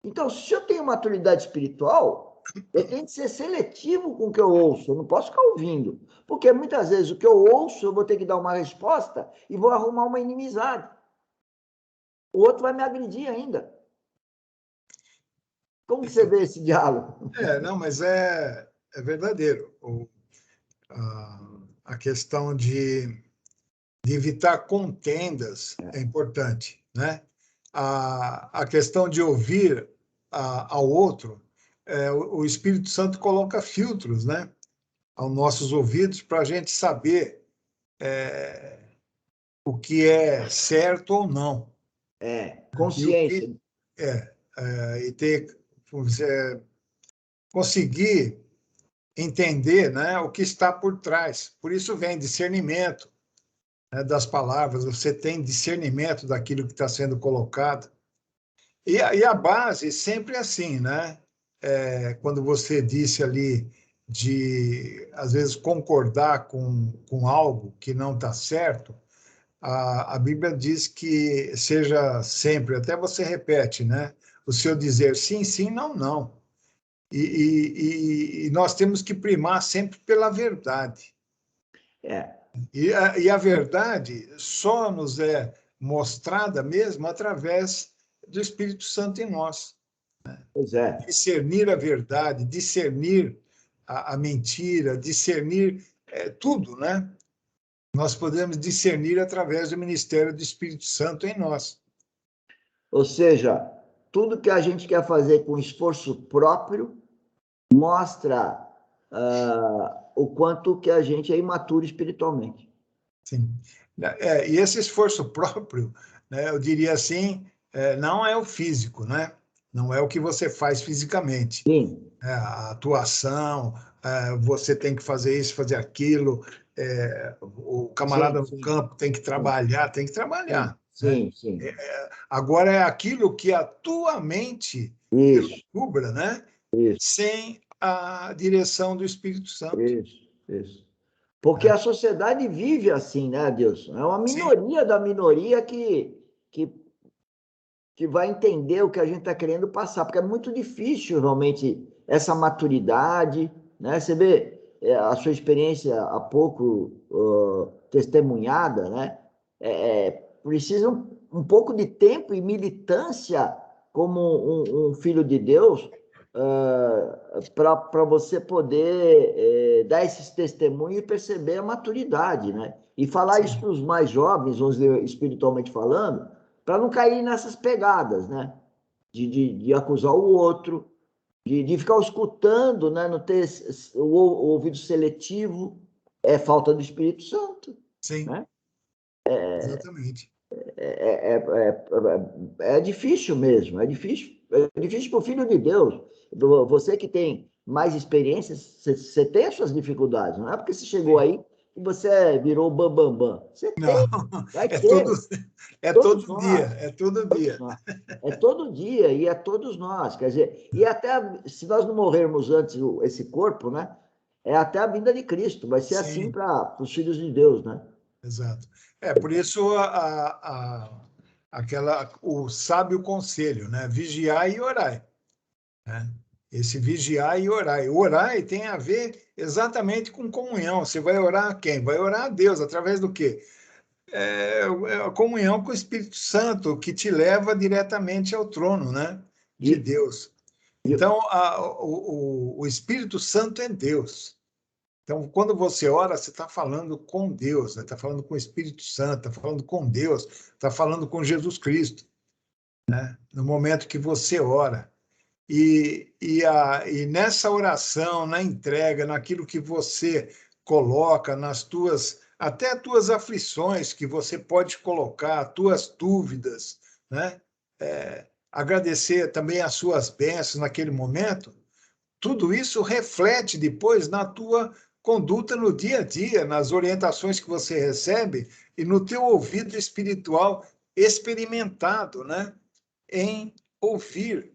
Então, se eu tenho maturidade espiritual, eu tenho que ser seletivo com o que eu ouço, eu não posso ficar ouvindo. Porque muitas vezes o que eu ouço, eu vou ter que dar uma resposta e vou arrumar uma inimizade. O outro vai me agredir ainda. Como você vê esse diálogo? Não, mas é verdadeiro. A questão de evitar contendas é importante, né? A questão de ouvir ao outro, o Espírito Santo coloca filtros, né, aos nossos ouvidos para a gente saber o que é certo ou não. E o Consciência. que e ter conseguir entender, né, o que está por trás. Por isso vem discernimento, né, das palavras, você tem discernimento daquilo que está sendo colocado. E a base sempre é assim, né? Quando você disse ali de, às vezes, concordar com algo que não está certo, a Bíblia diz que seja sempre, até você repete, né? O seu dizer sim, sim, não, não. E nós temos que primar sempre pela verdade. É, E a verdade só nos é mostrada mesmo através do Espírito Santo em nós. pois é. Discernir a verdade, discernir a mentira, discernir tudo, né? Nós podemos discernir através do ministério do Espírito Santo em nós. Ou seja, tudo que a gente quer fazer com esforço próprio mostra o quanto que a gente é imaturo espiritualmente. Sim. E esse esforço próprio, né, eu diria assim, não é o físico, né? Não é o que você faz fisicamente. Sim. A atuação, você tem que fazer isso, fazer aquilo, o camarada Sim, no sim, campo tem que sim, trabalhar, né? sim, sim. Agora é aquilo que a tua mente Isso, cubra, né? isso, Sem a direção do Espírito Santo. isso. Porque Né? a sociedade vive assim, né, Deus? É uma Sim, minoria da minoria que, que vai entender o que a gente está querendo passar, porque é muito difícil realmente essa maturidade, né? Você vê a sua experiência há pouco testemunhada, né? Precisa um pouco de tempo e militância como um filho de Deus para você poder dar esses testemunhos e perceber a maturidade, né? E falar isso sim, para os mais jovens, vamos dizer, espiritualmente falando, para não cair nessas pegadas, né? De acusar o outro, de ficar escutando, né? Não ter o ouvido seletivo, é falta do Espírito Santo, sim, né? exatamente. É, é difícil mesmo, é difícil para o filho de Deus. Você que tem mais experiências, você tem as suas dificuldades, não é porque você chegou Sim. aí e você virou bambambam. Bam, bam. Você Não, tem, vai é todo, ter, é todos todo dia, nós. é todo Todos dia. nós. É todo dia e é todos nós. Quer dizer, e até se nós não morrermos antes esse corpo, né? É até a vinda de Cristo. Vai ser assim Sim, para os filhos de Deus, né? exato. Por isso o sábio conselho, né? Vigiai e orai, né? Esse vigiar e orar. E orar tem a ver exatamente com comunhão. Você vai orar a quem? Vai orar a Deus, através do quê? É a comunhão com o Espírito Santo, que te leva diretamente ao trono, né? De E, Deus. Então, o Espírito Santo é Deus. Então, quando você ora, você está falando com Deus, está falando com o Espírito Santo, está falando com Deus, está falando com Jesus Cristo, né? No momento que você ora. E nessa oração, na entrega, naquilo que você coloca, até as tuas aflições que você pode colocar, as tuas dúvidas, né? Agradecer também as suas bênçãos naquele momento, tudo isso reflete depois na tua conduta no dia a dia, nas orientações que você recebe e no teu ouvido espiritual experimentado, né? Em ouvir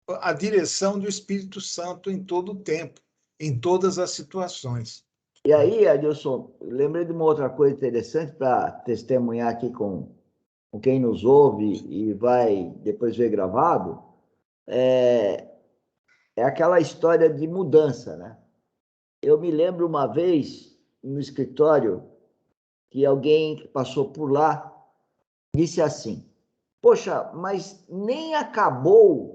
a direção do Espírito Santo em todo o tempo, em todas as situações. E aí, Adilson, lembrei de uma outra coisa interessante para testemunhar aqui com quem nos ouve e vai depois ver gravado. É aquela história de mudança, né? Eu me lembro uma vez no escritório que alguém que passou por lá disse assim: poxa, mas nem acabou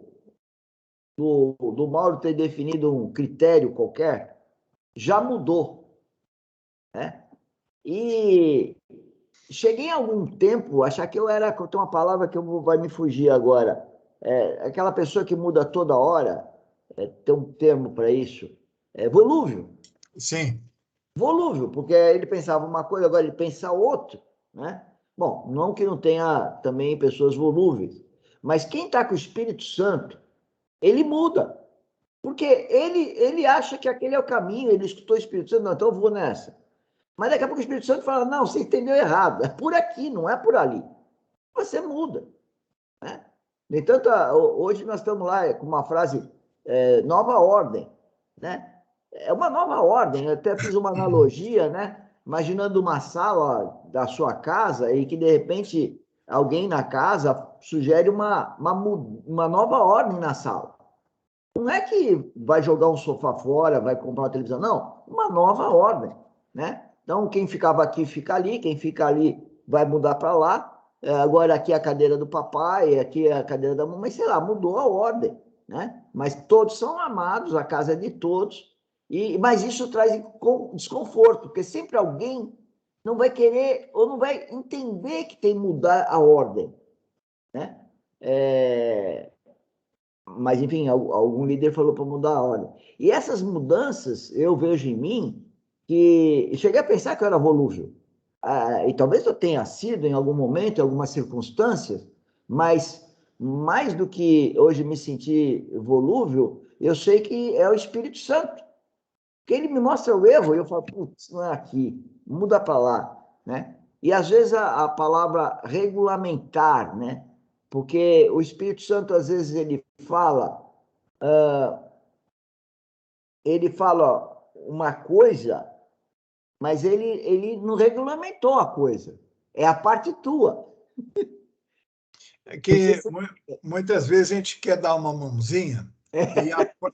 do Mauro ter definido um critério qualquer, já mudou, né? E cheguei em algum tempo a achar que eu era, tem uma palavra que vai me fugir agora, aquela pessoa que muda toda hora, tem um termo para isso, volúvel. Sim. Volúvel, porque ele pensava uma coisa, agora ele pensa outra, né? Bom, não que não tenha também pessoas volúveis, mas quem está com o Espírito Santo, ele muda, porque ele acha que aquele é o caminho, ele escutou o Espírito Santo, não, então eu vou nessa. Mas daqui a pouco o Espírito Santo fala, não, você entendeu errado, é por aqui, não é por ali. Você muda, né? No entanto, hoje nós estamos lá com uma frase, nova ordem, né? É uma nova ordem, eu até fiz uma analogia, né? Imaginando uma sala da sua casa e que, de repente, alguém na casa sugere uma nova ordem na sala. Não é que vai jogar um sofá fora, vai comprar uma televisão, não. Uma nova ordem, né? Então, quem ficava aqui fica ali, quem fica ali vai mudar para lá. Agora aqui é a cadeira do papai, aqui é a cadeira da mamãe, sei lá, mudou a ordem, né? Mas todos são amados, a casa é de todos. Mas isso traz desconforto, porque sempre alguém não vai querer ou não vai entender que tem que mudar a ordem, né? Mas, enfim, algum líder falou para mudar a ordem. E essas mudanças eu vejo em mim que cheguei a pensar que eu era volúvel. E talvez eu tenha sido em algum momento, em algumas circunstâncias, mas mais do que hoje me sentir volúvel, eu sei que é o Espírito Santo. Que ele me mostra o erro e eu falo, putz, não é aqui, muda para lá, né? E às vezes a palavra regulamentar, né? Porque o Espírito Santo às vezes ele fala uma coisa, mas ele não regulamentou a coisa. É a parte tua. É que muitas vezes a gente quer dar uma mãozinha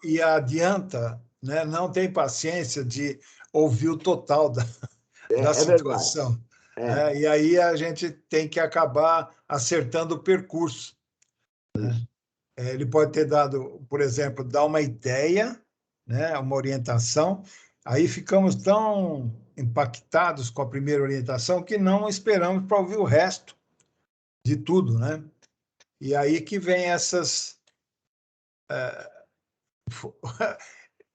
e adianta, né? Não tem paciência de ouvir o total da É verdade. situação. É, Né? E aí a gente tem que acabar acertando o percurso. Né? isso. Ele pode ter dado, por exemplo, dar uma ideia, né? Uma orientação, aí ficamos tão impactados com a primeira orientação que não esperamos para ouvir o resto de tudo, né? E aí que vem essas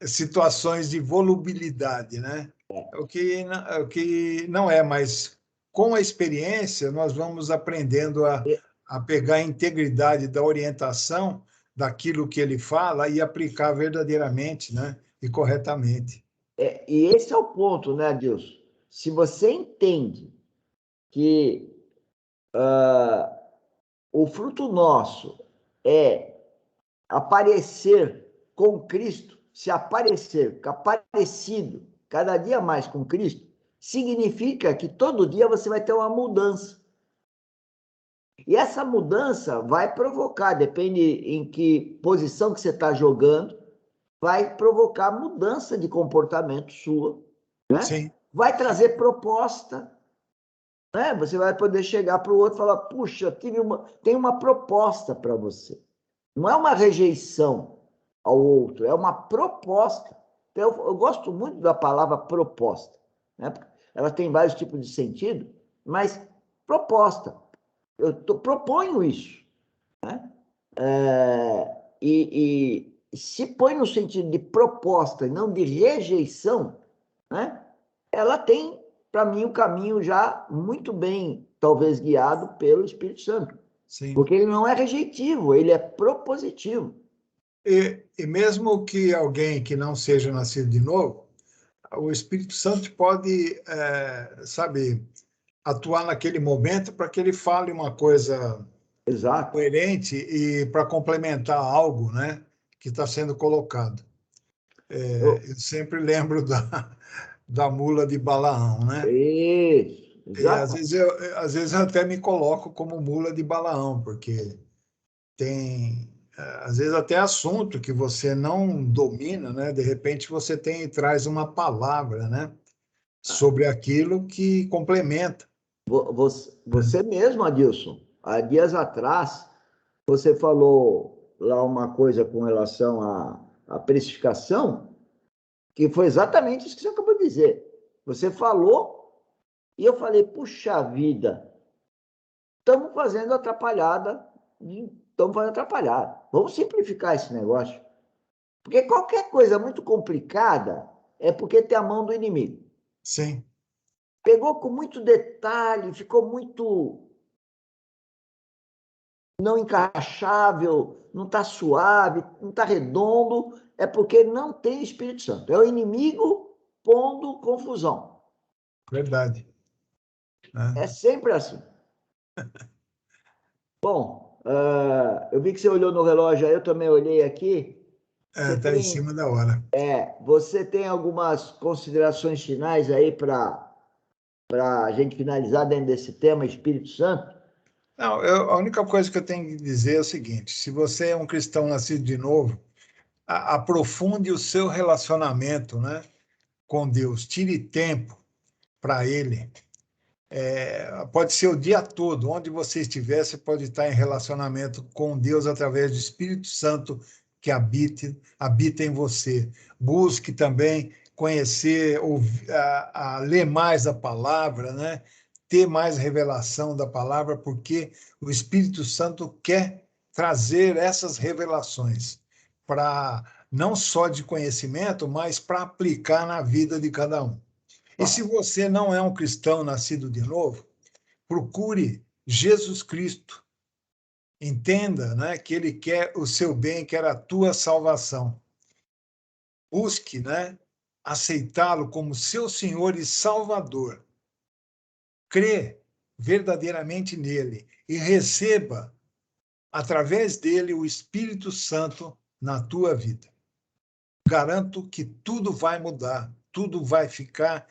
situações de volubilidade, né? O que não é, mas com a experiência nós vamos aprendendo a pegar a integridade da orientação daquilo que ele fala e aplicar verdadeiramente, né? E corretamente. E esse é o ponto, né, Deus? Se você entende que o fruto nosso é aparecer com Cristo, se aparecer, ficar parecido cada dia mais com Cristo, significa que todo dia você vai ter uma mudança. E essa mudança vai provocar, depende em que posição que você está jogando, vai provocar mudança de comportamento sua, né? Sim, Vai trazer proposta, né? Você vai poder chegar para o outro e falar, puxa, tem uma proposta para você. Não é uma rejeição, ao outro, é uma proposta. Então, eu gosto muito da palavra proposta, né? Ela tem vários tipos de sentido, mas proposta. Proponho isso, né? E se põe no sentido de proposta e não de rejeição, né? Ela tem, para mim, o caminho já muito bem, talvez, guiado pelo Espírito Santo. Sim. Porque ele não é rejeitivo, ele é propositivo. E mesmo que alguém que não seja nascido de novo, o Espírito Santo pode, sabe, atuar naquele momento para que ele fale uma coisa Exato. coerente e para complementar algo, né, que está sendo colocado. Eu sempre lembro da mula de Balaão, né? Isso, E exato. às vezes eu até me coloco como mula de Balaão, porque tem, às vezes, até assunto que você não domina, né? De repente você tem e traz uma palavra, né? Sobre aquilo que complementa. Você mesmo, Adilson, há dias atrás, você falou lá uma coisa com relação à precificação, que foi exatamente isso que você acabou de dizer. Você falou e eu falei, puxa vida, estamos fazendo atrapalhada, Vamos simplificar esse negócio. Porque qualquer coisa muito complicada é porque tem a mão do inimigo. Sim. Pegou com muito detalhe, ficou muito não encaixável, não está suave, não está redondo, é porque não tem Espírito Santo. É o inimigo pondo confusão. Verdade. Né? É sempre assim. Bom, eu vi que você olhou no relógio, eu também olhei aqui. Você Tá em tem, cima da hora. você tem algumas considerações finais aí para a gente finalizar dentro desse tema, Espírito Santo? Não, a única coisa que eu tenho que dizer é o seguinte: se você é um cristão nascido de novo, aprofunde o seu relacionamento, né, com Deus. Tire tempo para Ele. Pode ser o dia todo, onde você estiver, você pode estar em relacionamento com Deus através do Espírito Santo que habita em você. Busque também conhecer, ler mais a palavra, né? Ter mais revelação da palavra, porque o Espírito Santo quer trazer essas revelações para não só de conhecimento, mas para aplicar na vida de cada um. E se você não é um cristão nascido de novo, procure Jesus Cristo. Entenda, né, que ele quer o seu bem, quer a tua salvação. Busque, né, aceitá-lo como seu Senhor e Salvador. Crê verdadeiramente nele e receba, através dele, o Espírito Santo na tua vida. Garanto que tudo vai mudar, tudo vai ficar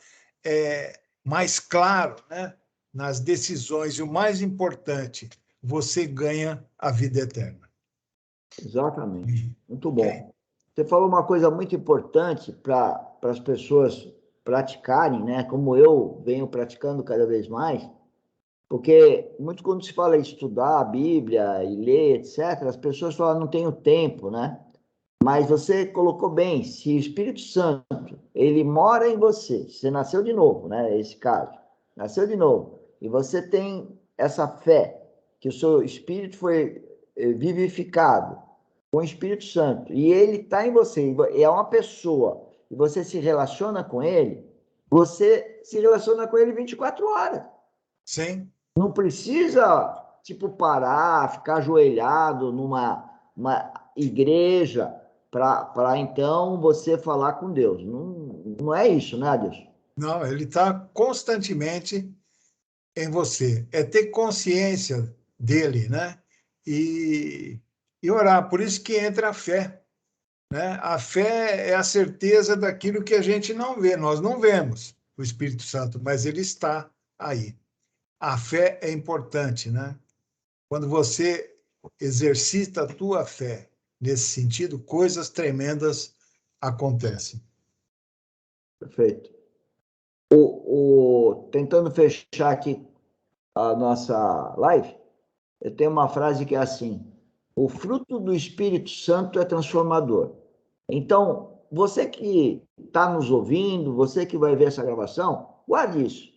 mais claro, né, nas decisões. E o mais importante, você ganha a vida eterna. Exatamente. Muito Ok? bom. Você falou uma coisa muito importante para as pessoas praticarem, né? Como eu venho praticando cada vez mais, porque muito quando se fala em estudar a Bíblia e ler, etc., as pessoas falam, não tenho tempo, né? Mas você colocou bem, se o Espírito Santo, ele mora em você, você nasceu de novo, né? Esse caso, nasceu de novo, e você tem essa fé, que o seu espírito foi vivificado com o Espírito Santo, e ele está em você, e é uma pessoa, e você se relaciona com ele, você se relaciona com ele 24 horas. Sim. Não precisa, tipo, parar, ficar ajoelhado uma igreja para então você falar com Deus. Não, não é isso, né, Deus? Não, ele está constantemente em você. É ter consciência dele, né? E, e orar. Por isso que entra a fé, né? A fé é a certeza daquilo que a gente não vê. Nós não vemos o Espírito Santo, mas ele está aí. A fé é importante, né? Quando você exercita a tua fé nesse sentido, coisas tremendas acontecem. Perfeito. Tentando fechar aqui a nossa live, eu tenho uma frase que é assim: o fruto do Espírito Santo é transformador. Então, você que está nos ouvindo, você que vai ver essa gravação, guarde isso.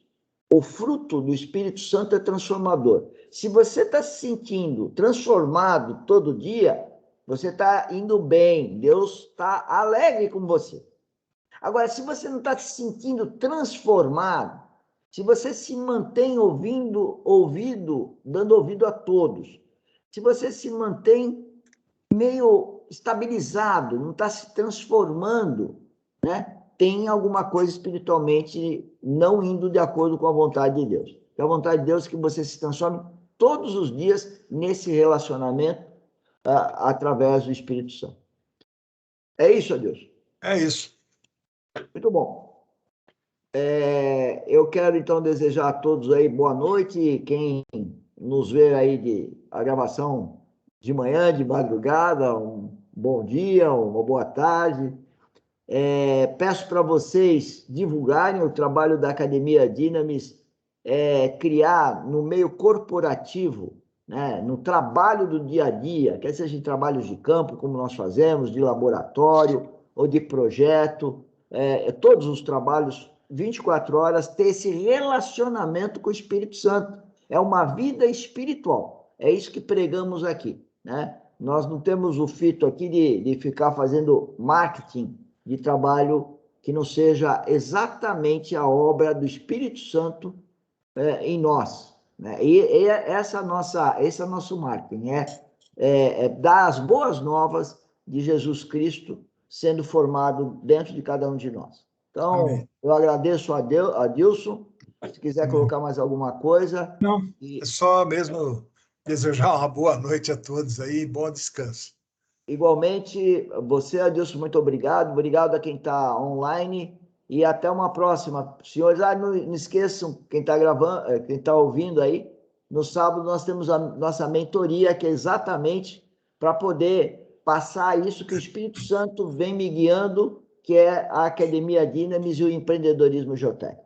O fruto do Espírito Santo é transformador. Se você está se sentindo transformado todo dia, você está indo bem, Deus está alegre com você. Agora, se você não está se sentindo transformado, se você se mantém dando ouvido a todos, se você se mantém meio estabilizado, não está se transformando, né? Tem alguma coisa espiritualmente não indo de acordo com a vontade de Deus. E a vontade de Deus é que você se transforme todos os dias nesse relacionamento através do Espírito Santo. É isso, Adilson? É isso. Muito bom. Eu quero, então, desejar a todos aí boa noite. Quem nos vê aí a gravação de manhã, de madrugada, um bom dia, uma boa tarde. Peço para vocês divulgarem o trabalho da Academia Dynamis, criar no meio corporativo, né, no trabalho do dia a dia, quer seja em trabalhos de campo, como nós fazemos, de laboratório ou de projeto, todos os trabalhos, 24 horas, ter esse relacionamento com o Espírito Santo. É uma vida espiritual. É isso que pregamos aqui, né? Nós não temos o fito aqui de ficar fazendo marketing de trabalho que não seja exatamente a obra do Espírito Santo em nós, né? E esse é o nosso marketing, dar as boas novas de Jesus Cristo sendo formado dentro de cada um de nós. Então, Amém. eu agradeço a Adilson, se quiser colocar mais alguma coisa. Não, é só mesmo desejar uma boa noite a todos aí e bom descanso. Igualmente, você, Adilson, muito obrigado. Obrigado a quem está online e até uma próxima. Senhores, não esqueçam, quem está gravando, quem está ouvindo aí, no sábado nós temos a nossa mentoria, que é exatamente para poder passar isso que o Espírito Santo vem me guiando, que é a Academia Dynamis e o empreendedorismo Geotech.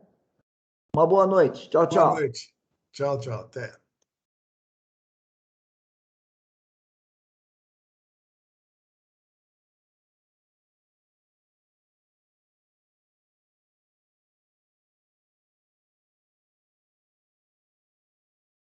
Uma boa noite. Tchau, Boa tchau. noite. Tchau, tchau. Até.